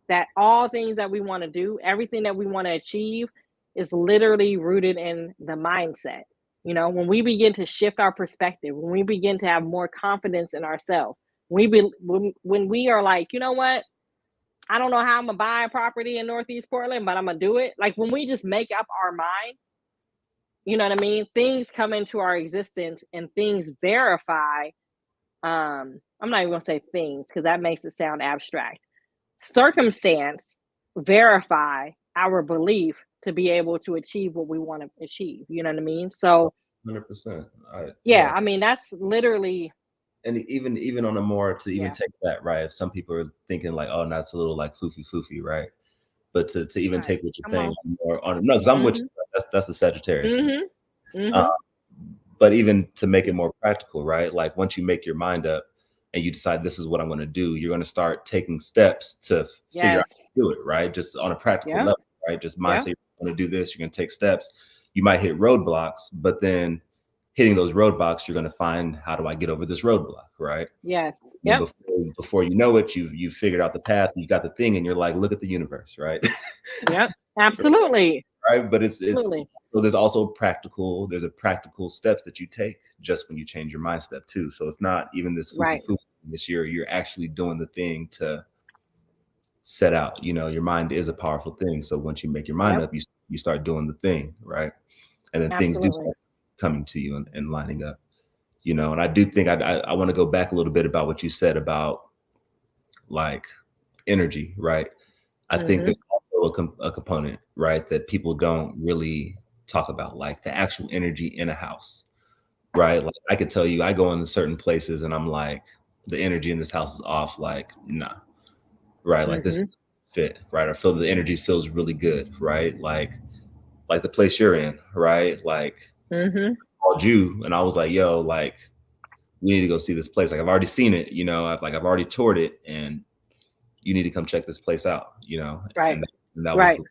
that all things that we want to do, everything that we want to achieve is literally rooted in the mindset. When we begin to shift our perspective, when we begin to have more confidence in ourselves, when we are like, you know what? I don't know how I'm gonna buy a property in Northeast Portland, but I'm gonna do it. Like when we just make up our mind, you know what I mean? Things come into our existence and things verify. I'm not even gonna say things because that makes it sound abstract. Circumstance verify our belief to be able to achieve what we want to achieve. You know what I mean? So 100%. yeah, I mean that's literally, And even on a more to even yeah, take that right. If some people are thinking like, oh, that's a little like foofy, right? But to even right. take what you're Come saying on. more on no, because I'm with you. Mhm. That's the Sagittarius in me. Mhm. Uh, Mhm. but even to make it more practical, right? Like once you make your mind up and you decide this is what I'm going to do, you're going to start taking steps to figure out Yes. how to do it, right? Just on a practical Yep. level, right? Just mindset, Yep. you're going to do this, you're going to take steps. You might hit roadblocks, but then hitting those roadblocks, you're going to find how do I get over this roadblock, right? Yes. And Yep. before you know it, you figured out the path, you got the thing, and you're like, look at the universe, right? Yep. Absolutely. Right. But it's Absolutely. so there's a practical steps that you take just when you change your mind step too. So it's not even this foofy Right. foofy this year. You're actually doing the thing to set out. Your mind is a powerful thing. So once you make your mind Yep. up, you start doing the thing, right? And then things do Absolutely. start coming to you and lining up. And I do think I want to go back a little bit about what you said about like energy, right? I think Mhm. there's also a component, right, that people don't really talk about, like the actual energy in a house, right? Like I could tell you, I go into certain places and I'm like, the energy in this house is off, like, nah, right? Like this Mhm. fit, right? I feel the energy feels really good, right? Like the place you're in, right? Like Mhm. I called you and I was like, yo, like we need to go see this place. Like I've already seen it, I've already toured it and you need to come check this place out, Right. and that was Right. the.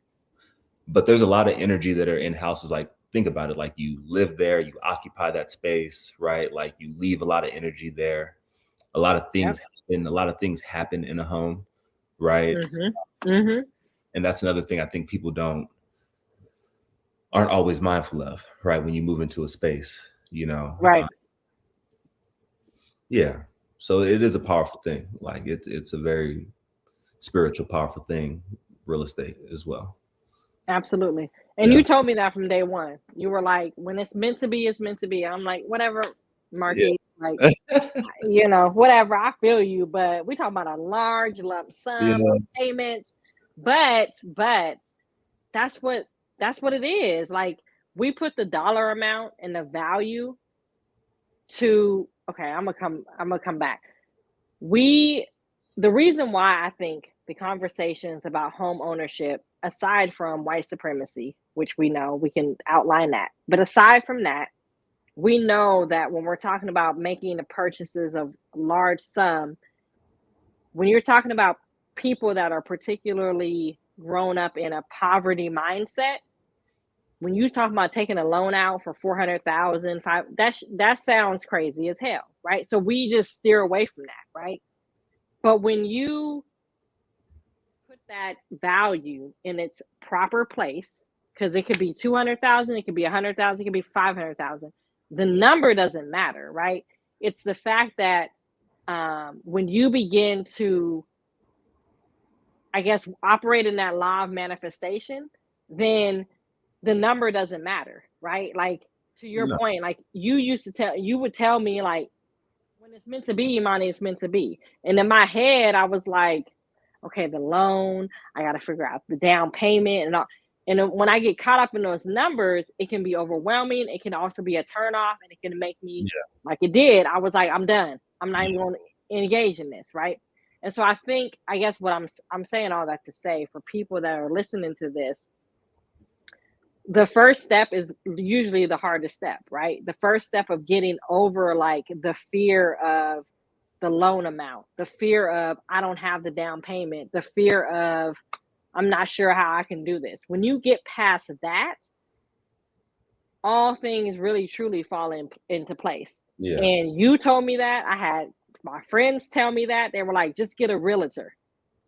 But there's a lot of energy that are in houses. Like think about it, like you live there, you occupy that space, right? Like you leave a lot of energy there. A lot of Yep. things happen in a home, right? Mhm. Mhm. And that's another thing I think people aren't always mindful of, right? When you move into a space, Right. yeah. So it is a powerful thing. Like it's a very spiritual, powerful thing, real estate as well. Absolutely. And Yeah. you told me that from day one. You were like, when it's meant to be, it's meant to be. I'm like, whatever, Marquis. Like, Yeah. whatever. I feel you, but we talking about a large lump sum Yeah. of payments. But that's what it is. Like, we put the dollar amount and the value to. Okay, I'm gonna come back. We The reason why I think the conversations about home ownership, aside from white supremacy, which we know we can outline that, but aside from that, we know that when we're talking about making the purchases of large sum, when you're talking about people that are particularly grown up in a poverty mindset, when you talk about taking a loan out for 400,000, that sounds crazy as hell, right? So we just steer away from that, right? But when you put that value in its proper place, because it could be 200,000, it could be 100,000, it could be 500,000. The number doesn't matter, right? It's the fact that when you begin to, I guess, operate in that law of manifestation, then the number doesn't matter, right? Like, to your No. point, like, you would tell me, like, when it's meant to be, Imani, it's meant to be. And in my head, I was like, okay, the loan, I got to figure out the down payment and all. And then when I get caught up in those numbers, it can be overwhelming. It can also be a turnoff, and it can make me, Yeah. like it did. I was like, I'm done. I'm not even Yeah. going to engage in this, right? And so I think, I guess what I'm saying all that to say, for people that are listening to this, the first step is usually the hardest step, right? The first step of getting over, like, the fear of the loan amount, the fear of I don't have the down payment, the fear of I'm not sure how I can do this. When you get past that, all things really truly fall into place. Yeah. And you told me that. I had my friends tell me that. They were like, just get a realtor.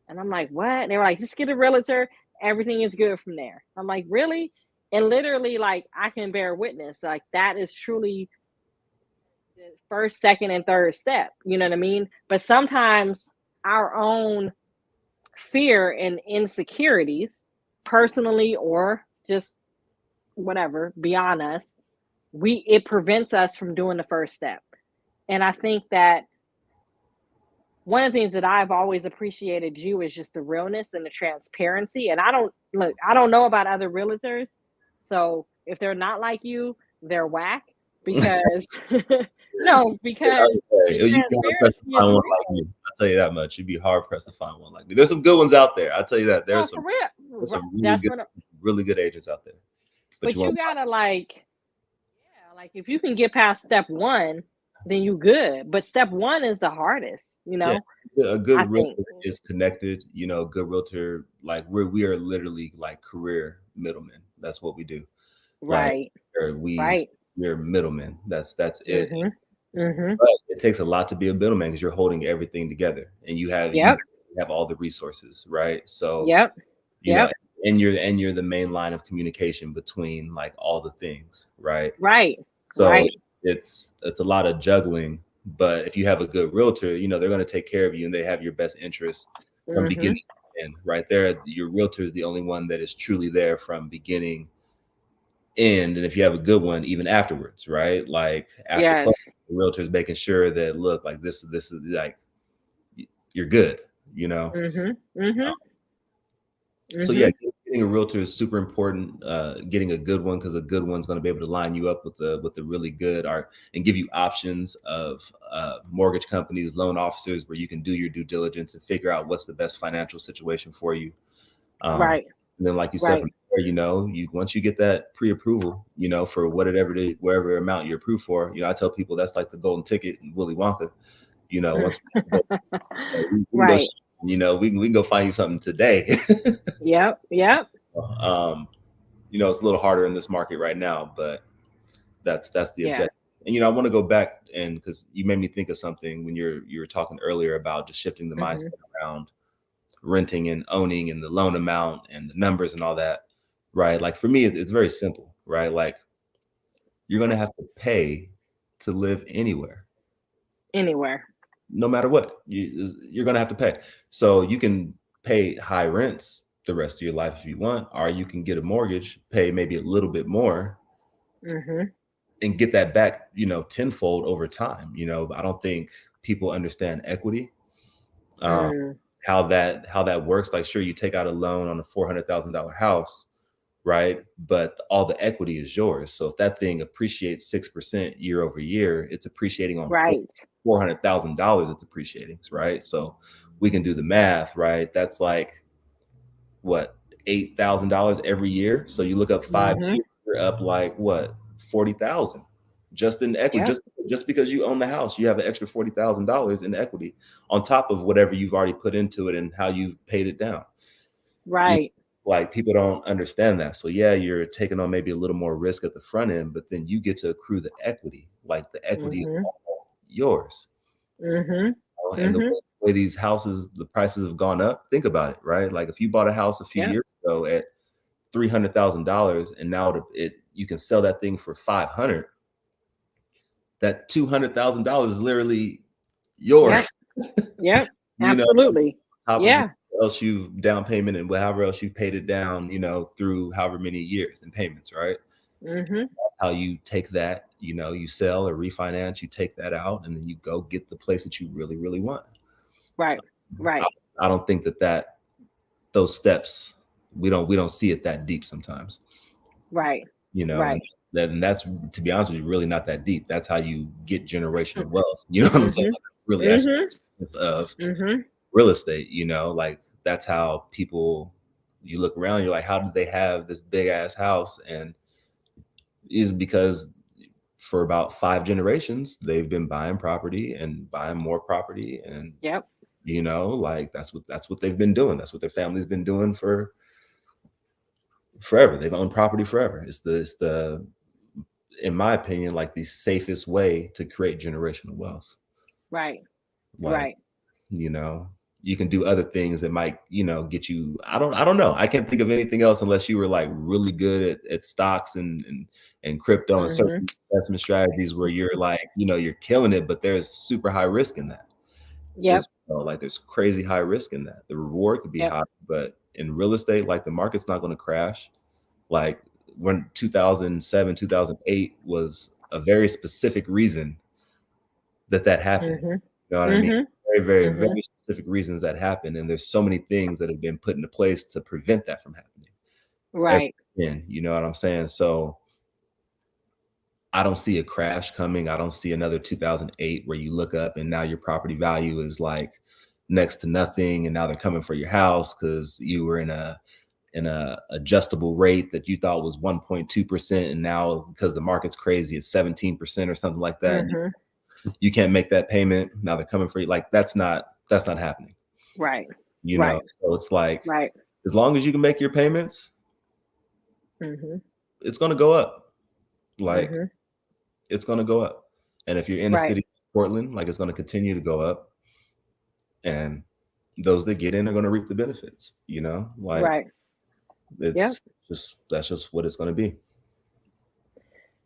And I'm like, what? And they were like, just get a realtor. Everything is good from there. I'm like, really? And literally, like, I can bear witness. Like, that is truly the first, second, and third step. You know what I mean? But sometimes our own fear and insecurities, personally or just whatever, beyond us, it prevents us from doing the first step. And I think that one of the things that I've always appreciated you is just the realness and the transparency. And I don't know about other realtors. So if they're not like you, they're whack, because no, because the You'd be hard pressed to transparency is find one like real. me. I'll tell you that much. You'd be hard pressed to find one like me. There's some good ones out there. I'll tell you that. No, for real. There's some That's what. really good agents out there. But you But you won't. gotta, like, yeah, like, if you can get past step one, then you good. But step one is the hardest, Yeah, a good I think. realtor is connected. Good realtor, like we are literally like career middlemen. That's what we do. Like, Right. or Right. we're middlemen. That's it. Mhm. Mhm. But it takes a lot to be a middleman because you're holding everything together, and you Yep. have all the resources, right? So Yep. you know, Yep. and you're the main line of communication between like all the things, right? Right. So Right. it's a lot of juggling. But if you have a good realtor, they're going to take care of you, and they have your best interest from Mhm. beginning to end. Right there, your realtor is the only one that is truly there from beginning end, and if you have a good one, even afterwards, right? Like after Yes. closing, the realtor is making sure that look like this is like you're good, you know. Mhm. Mhm. So yeah, Mhm. getting a realtor is super important. Getting a good one, because a good one's going to be able to line you up with the really good art and give you options of mortgage companies, loan officers, where you can do your due diligence and figure out what's the best financial situation for you. Um, Right. and then, like you said, Right. from there, you once you get that pre-approval, for whatever amount you're approved for, I tell people that's like the golden ticket in Willy Wonka. Once we go, we can go, Right. we can go find you something today. Yep. Yep. um, it's a little harder in this market right now, but that's the Yeah. objective. And I want to go back, and because you made me think of something when you were talking earlier about just shifting the Mhm. mindset around renting and owning and the loan amount and the numbers and all that, right? Like for me, it's very simple, right? Like you're going to have to pay to live anywhere, Anywhere. no matter what. You're going to have to pay. So you can pay high rents the rest of your life if you want, or you can get a mortgage, pay maybe a little bit more, and get that back, tenfold over time. I don't think people understand equity, how that works. Like, sure, you take out a loan on a $400,000 house, right? But all the equity is yours. So if that thing appreciates 6% year over year, it's appreciating on Right. $400,000. It's appreciating, right? So we can do the math, right? That's like what, $8,000 every year. So you look up 5 years, you're up like what, 40,000 just in equity. Yep. Just because you own the house, you have an extra $40,000 in equity on top of whatever you've already put into it and how you've paid it down. Right. Like, people don't understand that. So yeah, you're taking on maybe a little more risk at the front end, but then you get to accrue the equity. Like, the equity is all yours. And the way these houses, the prices have gone up, think about it, right? Like, if you bought a house a few years ago at $300,000 and now you can sell that thing for $500,000, that $200,000 is literally yours. Yep. Absolutely. Of else you've down payment and however else you paid it down, through however many years in payments, right? That's how you take that, you sell or refinance, you take that out, and then you go get the place that you really, really want. Right. I don't think that those steps, we don't see it that deep sometimes. Right. And that's, to be honest with you, really not that deep. That's how you get generational wealth. You know what I'm saying? Like, really actually of real estate, like, that's how people, you look around, you're like, how did they have this big ass house? And is because for about 5 generations, they've been buying property and buying more property. And, like, that's what they've been doing. That's what their family's been doing for forever. They've owned property forever. It's the, in my opinion, like, the safest way to create generational wealth. Right. Like, you can do other things that might, get you. I don't know. I can't think of anything else unless you were like really good at stocks and crypto and certain investment strategies where you're like, you're killing it, but there's super high risk in that. Like, there's crazy high risk in that. The reward could be high, but in real estate, like, the market's not going to crash. Like, when 2007, 2008 was a very specific reason that happened. You know what I mean? Very, very, very specific reasons that happened. And there's so many things that have been put into place to prevent that from happening. Right. You know what I'm saying? So I don't see a crash coming. I don't see another 2008 where you look up and now your property value is like next to nothing. And now they're coming for your house because you were in a adjustable rate that you thought was 1.2%. And now, because the market's crazy, it's 17% or something like that. You can't make that payment. Now they're coming for you. Like, that's not happening. Right. So it's like, as long as you can make your payments, it's going to go up. Like, it's going to go up. And if you're in a city like Portland, like, it's going to continue to go up. And those that get in are going to reap the benefits, like, it's that's just what it's going to be.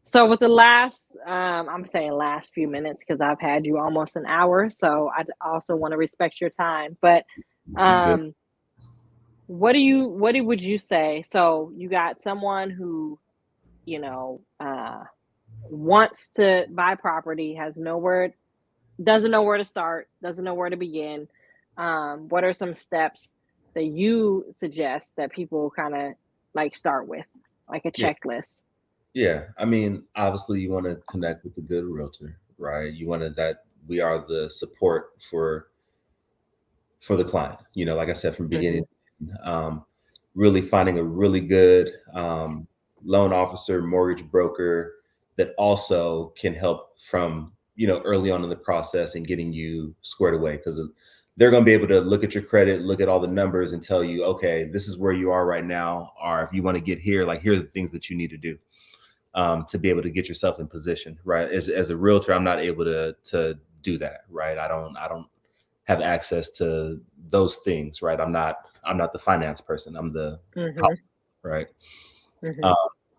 So with the last, I'm saying last few minutes because I've had you almost an hour, so I also want to respect your time. But what would you say? So you got someone who, wants to buy property, doesn't know where to start, doesn't know where to begin. What are some steps that you suggest that people kind of like start with, like a checklist? Yeah, I mean, obviously you want to connect with a good realtor, right? You want that we are the support for the client. Like I said from the beginning, really finding a really good loan officer, mortgage broker that also can help from early on in the process and getting you squared away, because they're going to be able to look at your credit, look at all the numbers, and tell you, okay, this is where you are right now, or if you want to get here, like, here are the things that you need to do. To be able to get yourself in position, right? As a realtor, I'm not able to do that, right? I don't have access to those things, right? I'm not the finance person. I'm the house, right?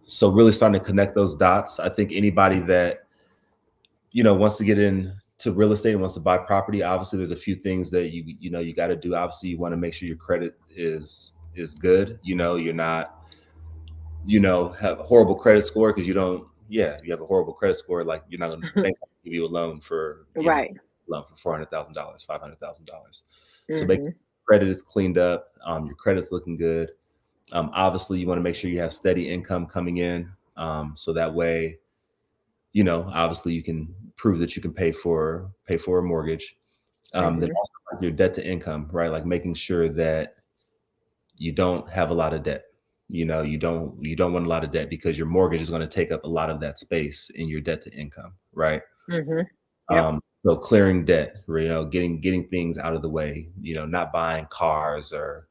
So really starting to connect those dots. I think anybody that wants to get into to real estate and wants to buy property, obviously there's a few things that you got to do. Obviously, you want to make sure your credit is good. You're not have a horrible credit score, because you have a horrible credit score, like you're not going to, the bank's not going to give you a loan for Right. loan for $400,000, $500,000. So make Mm-hmm. credit is cleaned up. Your credit's looking good. Obviously, you want to make sure you have steady income coming in, so that way, obviously you can prove that you can pay for a mortgage. Then also like your debt to income, right? Like making sure that you don't have a lot of debt. You don't want a lot of debt, because your mortgage is going to take up a lot of that space in your debt to income, right? Mm-hmm. Yep. So clearing debt, getting things out of the way, not buying cars, or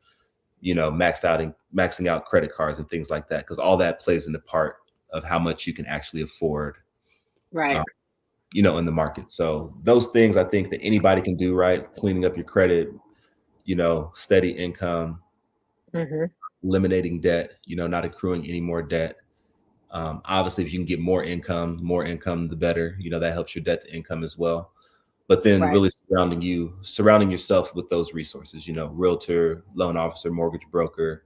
maxing out credit cards and things like that, because all that plays into part of how much you can actually afford, Right. in the market. So those things I think that anybody can do, right? Cleaning up your credit, steady income, Mm-hmm. eliminating debt, not accruing any more debt. Obviously, if you can get more income, the better. That helps your debt to income as well. But then Right. really surrounding yourself with those resources, realtor, loan officer, mortgage broker.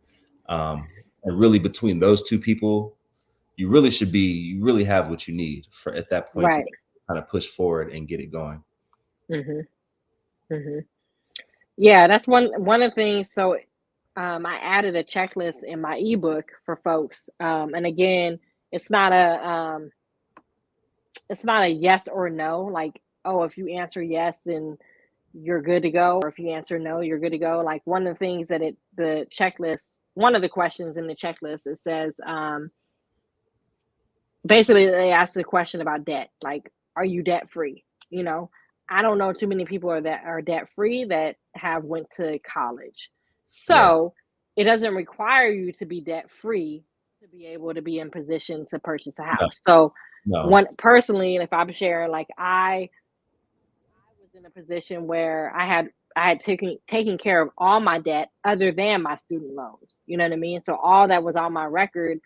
And really between those two people, you really have what you need for at that point to Right. kind of push forward and get it going. Mm-hmm. Mm-hmm. Yeah, that's one of the things. So I added a checklist in my ebook for folks. And again, it's not a yes or no, like, oh, if you answer yes, then you're good to go, or if you answer no, you're good to go. Like, one of the things that the checklist, one of the questions in the checklist, it says, basically they ask the question about debt, like, are you debt free? I don't know too many people that are debt free that have went to college. Right. So it doesn't require you to be debt free to be able to be in position to purchase a No, house. So no. one personally, and if I'm sharing, like, I was in a position where I had taken care of all my debt other than my student loans. You know what I mean? So all that was on my record,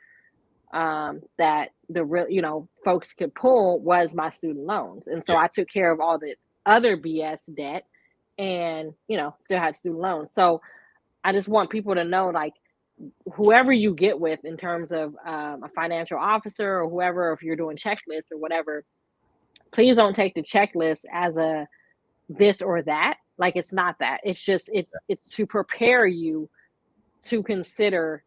that the real, folks could pull, was my student loans. And so Yeah. I took care of all the other BS debt, and, still had student loans. So I just want people to know, like, whoever you get with in terms of a financial officer or whoever, if you're doing checklists or whatever, please don't take the checklist as a this or that. Like, it's not that. It's just it's to prepare you to consider,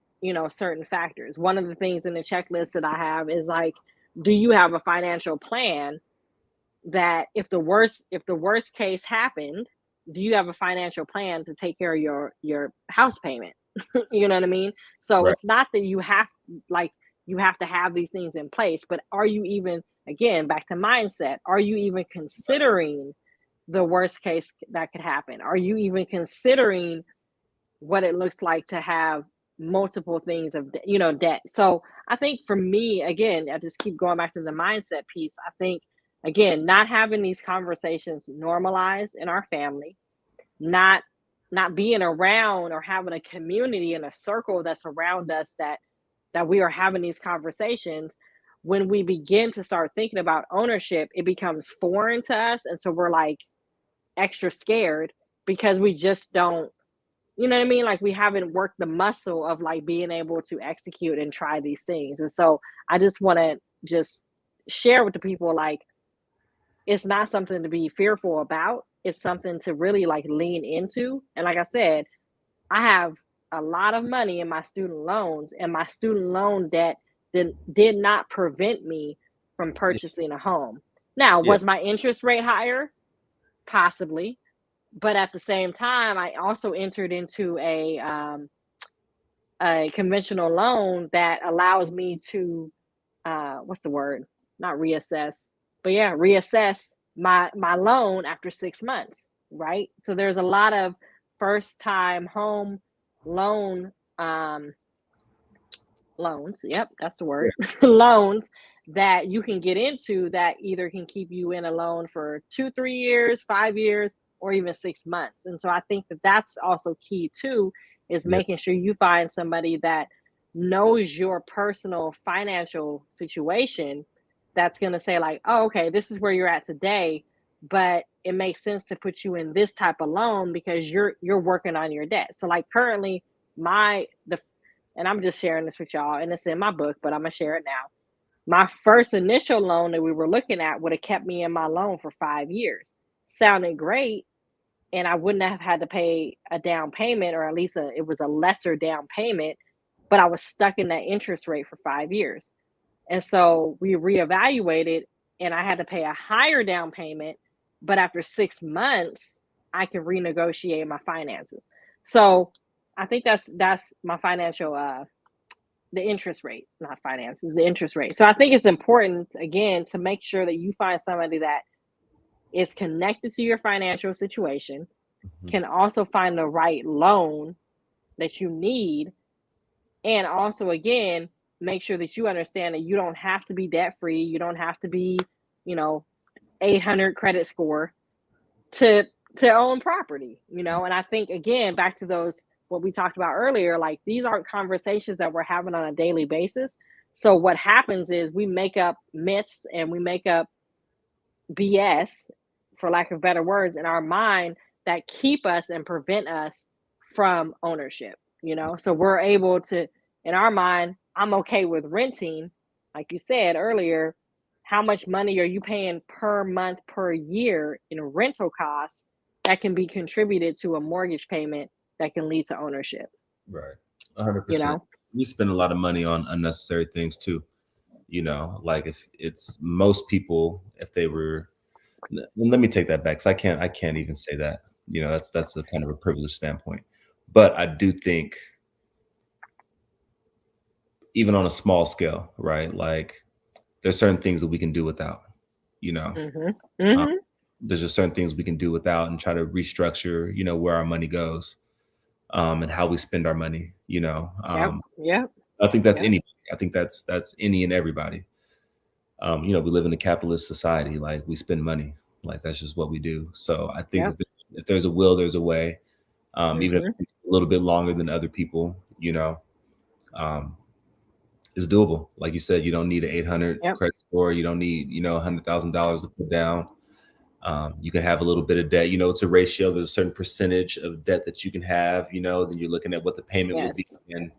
certain factors. One of the things in the checklist that I have is, like, do you have a financial plan that if the worst case happened, do you have a financial plan to take care of your house payment? You know what I mean? So Right. it's not that you have to have these things in place, but are you even, again, back to mindset, are you even considering the worst case that could happen? Are you even considering what it looks like to have multiple things of debt? So I think for me, again, I just keep going back to the mindset piece. I think, again, not having these conversations normalized in our family, not being around or having a community and a circle that's around us that we are having these conversations. When we begin to start thinking about ownership, it becomes foreign to us, and so we're like extra scared because we just don't, you know what I mean? Like, we haven't worked the muscle of, like, being able to execute and try these things. And so I just want to just share with the people, like, it's not something to be fearful about. It's something to really, like, lean into. And like I said, I have a lot of money in my student loans, and my student loan debt did not prevent me from Yeah. purchasing a home. Now, Yeah. was my interest rate higher? Possibly. But at the same time, I also entered into a conventional loan that allows me to, what's the word? Not reassess, but yeah, reassess my loan after 6 months, right? So there's a lot of first time home loan, loans. Yep, that's the Yeah. word. Loans that you can get into that either can keep you in a loan for 2, 3 years, 5 years, or even 6 months. And so I think that that's also key too, is Yeah. making sure you find somebody that knows your personal financial situation, that's going to say, like, oh, okay, this is where you're at today. but it makes sense to put you in this type of loan because you're working on your debt. So like currently my the and I'm just sharing this with y'all and it's in my book, but I'm gonna share it now. My first initial loan that we were looking at would have kept me in my loan for 5 years. Sounded great, and I wouldn't have had to pay a down payment, or at least it was a lesser down payment, but I was stuck in that interest rate for 5 years. And so we reevaluated, and I had to pay a higher down payment. But after 6 months, I can renegotiate my finances. So I think that's my financial the interest rate, not finances, the interest rate. So I think it's important again to make sure that you find somebody that is connected to your financial situation, can also find the right loan that you need, and also again make sure that you understand that you don't have to be debt free, you don't have to be, you know, 800 credit score to own property, you know. And I think again back to those what we talked about earlier, like these aren't conversations that we're having on a daily basis. So what happens is we make up myths and we make up BS, for lack of better words, in our mind that keep us and prevent us from ownership, you know? So we're able to, in our mind, I'm okay with renting. Like you said earlier, how much money are you paying per month, per year in rental costs that can be contributed to a mortgage payment that can lead to ownership, Right. you 100%. know? We spend a lot of money on unnecessary things too. Like if it's most people, if they were, let me take that back. 'Cause I can't even say that. That's a kind of a privileged standpoint. But I do think even on a small scale, right? Like there's certain things that we can do without, you know. Mm-hmm. Um, Mm-hmm. there's just certain things we can do without and try to restructure, where our money goes, and how we spend our money, Yep. Yep. I think that's Yep. any. I think that's any and everybody. We live in a capitalist society. Like we spend money. Like that's just what we do. So I think Yep. if there's a will, there's a way. Even if Mm-hmm. it's a little bit longer than other people, um, it's doable. Like you said, you don't need an 800 Yep. credit score. You don't need $100,000 to put down. You can have a little bit of debt. It's a ratio. There's a certain percentage of debt that you can have. Then you're looking at what the payment will be, Yes. and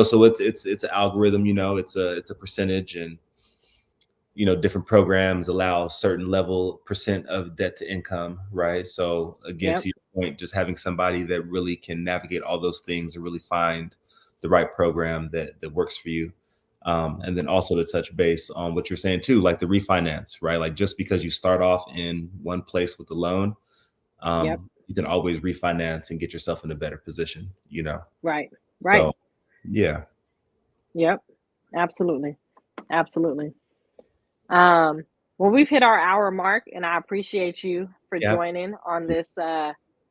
so it's an algorithm. It's a percentage, and different programs allow certain level percent of debt to income, right? So again, Yep. to your point, just having somebody that really can navigate all those things and really find the right program that works for you. And then also to touch base on what you're saying too, like the refinance, right? Like just because you start off in one place with the loan, Yep. you can always refinance and get yourself in a better position. Right. Right. So yeah. Yep. Absolutely. Absolutely. Um, well, we've hit our hour mark, and I appreciate you for Yeah. joining on this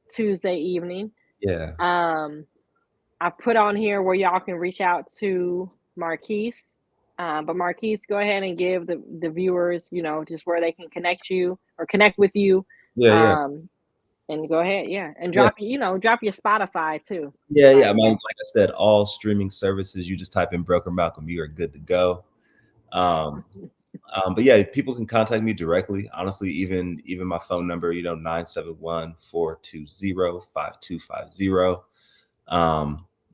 Tuesday evening. Yeah. Um, I put on here where y'all can reach out to Marquis. But Marquis, go ahead and give the viewers, just where they can connect you or connect with you. Yeah. Yeah. Um, and go ahead, yeah, and Yeah. drop your Spotify too. Yeah, yeah. I Like, mean, like I said, all streaming services, you just type in Broker Malcolm, you are good to go. Um, but yeah, people can contact me directly. Honestly, even my phone number, 971-420-5250.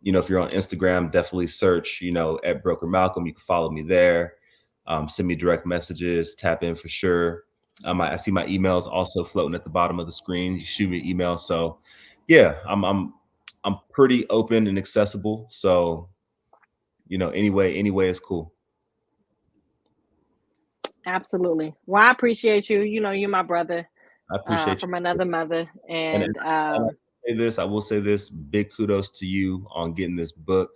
If you're on Instagram, definitely search, at Broker Malcolm. You can follow me there. Send me direct messages, tap in for sure. I see my emails also floating at the bottom of the screen. You shoot me an email. So yeah, I'm pretty open and accessible. So, any way is cool. absolutely. Well, I appreciate you. You're my brother I appreciate from you. another mother, And and I will say this, big kudos to you on getting this book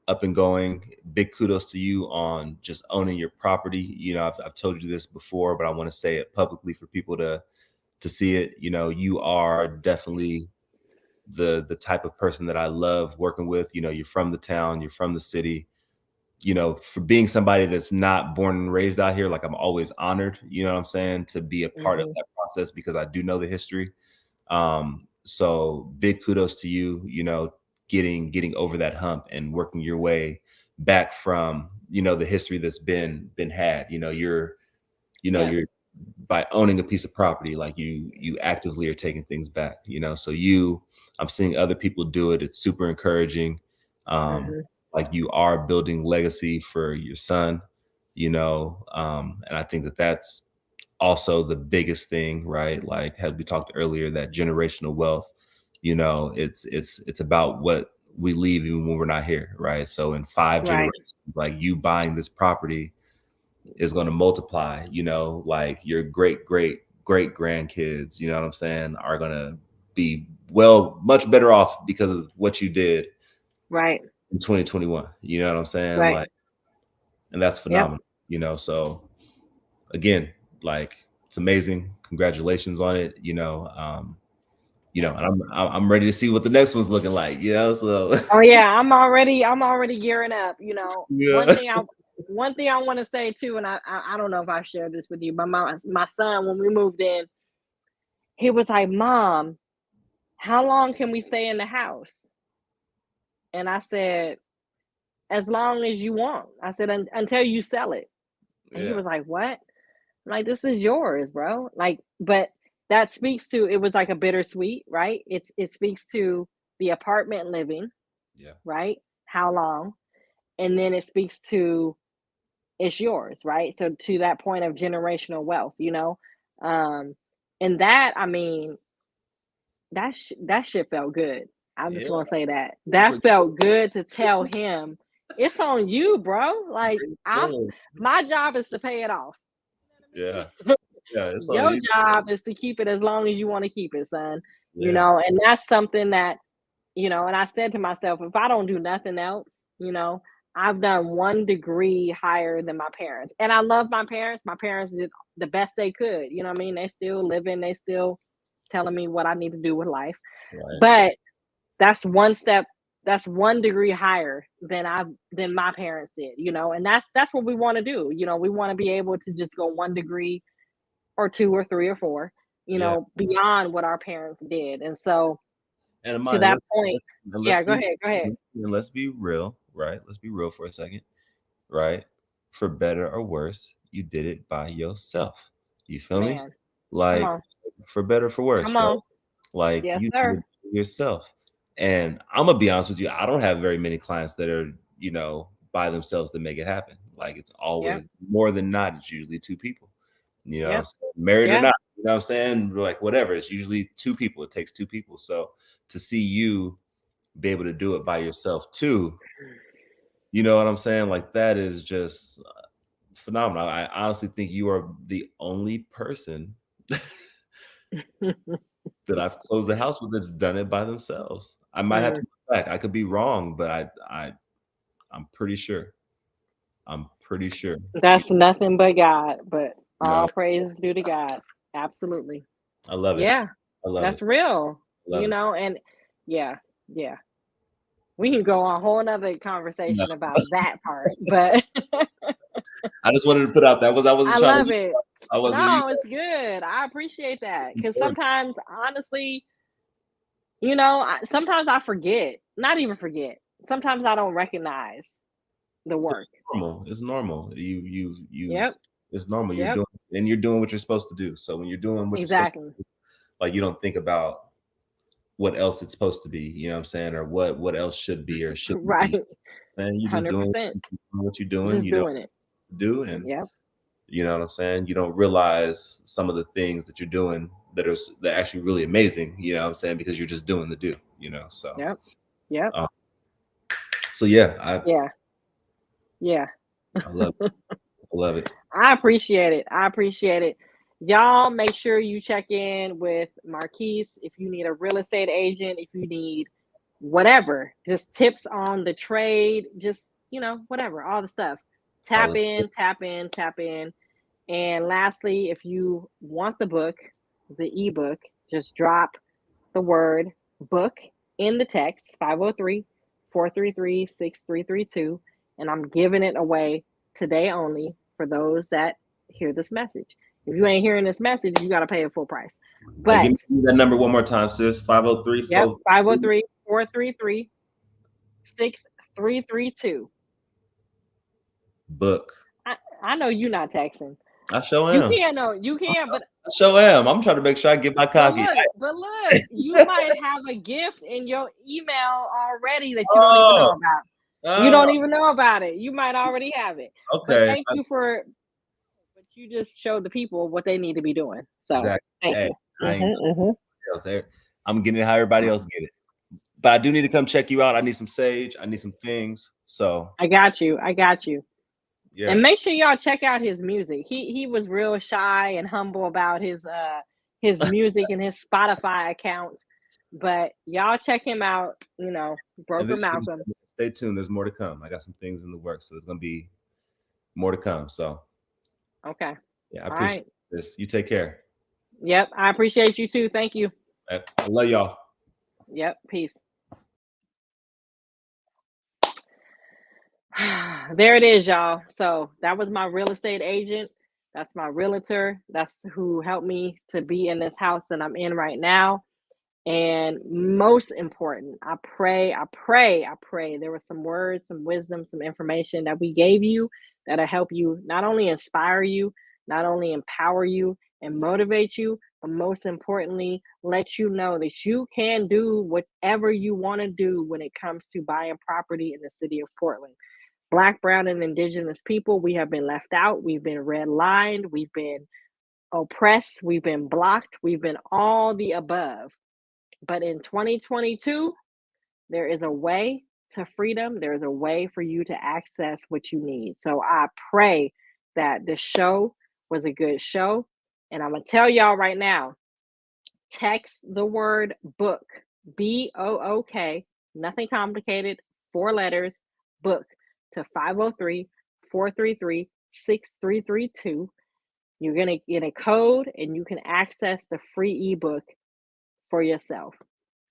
up and going. Big kudos to you on just owning your property. I've told you this before, but I want to say it publicly for people to see it. You are definitely the type of person that I love working with. You're from the town, you're from the city. For being somebody that's not born and raised out here, like I'm always honored, what I'm saying, to be a part of mhm, that process because I do know the history. So big kudos to you, getting over that hump and working your way back from, the history that's been had. You're yes, by owning a piece of property, like you actively are taking things back, so I'm seeing other people do it. It's super encouraging. Mhm. Like you are building legacy for your son, and I think that that's also the biggest thing, right? Like as we talked earlier, that generational wealth, it's about what we leave even when we're not here, right? So in 5 Right. generations, like you buying this property is going to multiply, like your great grandkids, you know what I'm saying, are going to be much better off because of what you did Right. in 2021, you know what I'm saying? Right. Like, and that's Yep. phenomenal, so again, like it's amazing. Congratulations on it, Yes. and I'm ready to see what the next one's looking like, so Oh yeah, I'm already gearing up. yeah. One thing I want to say too, and I don't know if I shared this with you, but my son, when we moved in, he was like, "Mom, how long can we stay in the house?" And I said, "As long as you want." I said, Until you sell it." And he Yeah. was like, "What?" I'm like, "This is yours, bro." Like, but that speaks to, it was like a bittersweet, right? It speaks to the apartment living, Yeah. right? How long? And then it speaks to, it's yours, right? So to that point of generational wealth, um, and that, I mean, that shit felt good. I'm just Yeah. gonna say that felt good to tell him it's on you, bro. Like my job is to pay it off. Yeah. Yeah. It's on Your you. job is to keep it as long as you want to keep it, son. Yeah. And that's something that, and I said to myself, if I don't do nothing else, you know, I've done 1 degree higher than my parents. And I love my parents. My parents did the best they could. You know what I mean? They still living, they still telling me what I need to do with life. Right. But that's one step, that's 1 degree higher than my parents did, and that's what we want to do. We want to be able to just go 1 degree or two or three or four, Yeah. beyond what our parents did. And so And to mind, that point, let's yeah, go be ahead, go ahead. let's be real, right? Let's be real for a second, right? For better or worse, you did it by yourself. You feel me? Man, come Like on, for better for worse, come right? on. Like Yes, you did sir. it yourself. And I'm gonna be honest with you, I don't have very many clients that are, by themselves that make it happen. Like it's always Yep, more than not, it's usually two people. yep, Married or yeah. not, what I'm saying? Like whatever. It's usually two people. It takes two people. So to see you be able to do it by yourself too, you know what I'm saying? Like that is just phenomenal. I honestly think you are the only person that I've closed the house with that's done it by themselves. I might have to Mm, look back. I could be wrong, but I'm pretty sure. I'm pretty sure. that's nothing but God, but No, all praises due to God. Absolutely. I love it. Yeah, I love it. that's real, I love it. and yeah, yeah. We can go on a whole nother No, conversation about that part, but I just wanted to put out that was I wasn't I trying love to. it. I wasn't. No, it's good. I appreciate that because Important. sometimes, honestly, sometimes I forget, not even forget. Sometimes I don't recognize the It's work. normal. It's normal. You. Yep, It's normal. yep, You're doing what you're supposed to do. So when you're doing what you're supposed exactly. to do, like you don't think about what else it's supposed to be. You know what I'm saying, or what else should be or shouldn't Right, be. And you just doing 100%. what you're doing. Just You know doing what it. to do, and Yep, you know what I'm saying. You don't realize some of the things that you're doing that are actually really amazing. You know what I'm saying, because you're just doing the do. So yep, yep, uh, yeah, yeah, yeah. I love it. I love it. I appreciate it. I appreciate it. Y'all make sure you check in with Marquis if you need a real estate agent, if you need whatever, just tips on the trade, just, whatever, all the stuff. All Tap in, tap in, tap in. And lastly, if you want the book, the ebook, just drop the word book in the text, 503-433-6332, and I'm giving it away today only for those that hear this message. If you ain't hearing this message, you got to pay a full price. Hey, But give me that number one more time, sis. 503 yep, 503-433-6332. book. I know you're not texting. I sure You am. can, no, you can, but I sure am. I'm trying to make sure I get my copy. you might have a gift in your email already that you don't even Oh, know about. You oh, don't even know about it. You might already have it. But okay. thank you but you just showed the people what they need to be doing. So Exactly. thank Hey, you. I ain't Mm-hmm. else. I'm getting it how everybody else get it. But I do need to come check you out. I need some sage. I need some things. So I got you. yeah. And make sure y'all check out his music. He was real shy and humble about his music and his Spotify accounts. But y'all check him out, And Broker Malcom. stay tuned. There's more to come. I got some things in the works, so there's gonna be more to come. So Okay. yeah, I All appreciate right. this. You take care. Yep. I appreciate you too. Thank you. I love y'all. Yep. Peace. There it is, y'all. So that was my real estate agent. That's my realtor. That's who helped me to be in this house that I'm in right now. And most important, I pray there was some words, some wisdom, some information that we gave you that'll help you not only inspire you, not only empower you and motivate you, but most importantly, let you know that you can do whatever you want to do when it comes to buying property in the city of Portland. Black, brown, and indigenous people, we have been left out. We've been redlined. We've been oppressed. We've been blocked. We've been all the above. But in 2022, there is a way to freedom. There is a way for you to access what you need. So I pray that this show was a good show. And I'm going to tell y'all right now, text the word book, BOOK, nothing complicated, 4 letters, book to 503-433-6332. You're going to get a code and you can access the free ebook for yourself.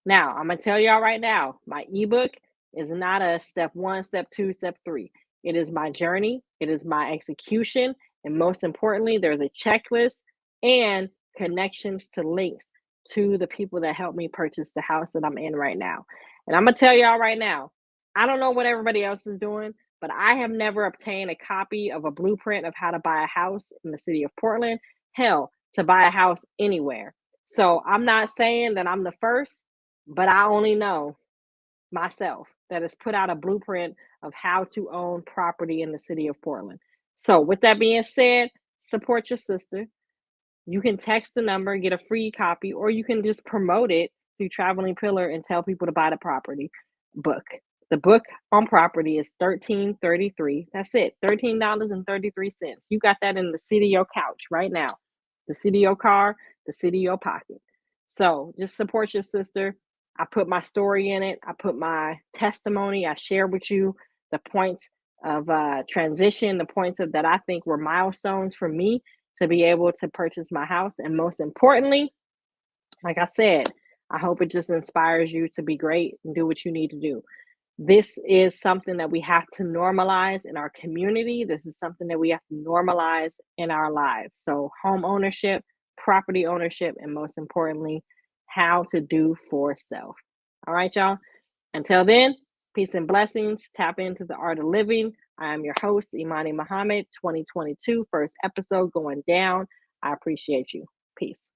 Now, I'm going to tell y'all right now, my ebook is not a step 1, step 2, step 3. It is my journey, it is my execution, and most importantly, there's a checklist and connections to links to the people that helped me purchase the house that I'm in right now. And I'm going to tell y'all right now, I don't know what everybody else is doing, but I have never obtained a copy of a blueprint of how to buy a house in the city of Portland. Hell, to buy a house anywhere. So I'm not saying that I'm the first, but I only know myself that has put out a blueprint of how to own property in the city of Portland. So, with that being said, support your sister. You can text the number, get a free copy, or you can just promote it through Traveling Pillar and tell people to buy the property book. The book on property is $13.33. That's it, $13.33. You got that in the seat of your couch right now, the seat of your car, the seat of your pocket. So just support your sister. I put my story in it. I put my testimony. I share with you the points of transition, the points of that I think were milestones for me to be able to purchase my house. And most importantly, like I said, I hope it just inspires you to be great and do what you need to do. This is something that we have to normalize in our community. This is something that we have to normalize in our lives. So, home ownership, property ownership, and most importantly, how to do for self. All right, y'all. Until then, peace and blessings. Tap into the art of living. I am your host, Imani Muhammad, 2022, first episode going down. I appreciate you. Peace.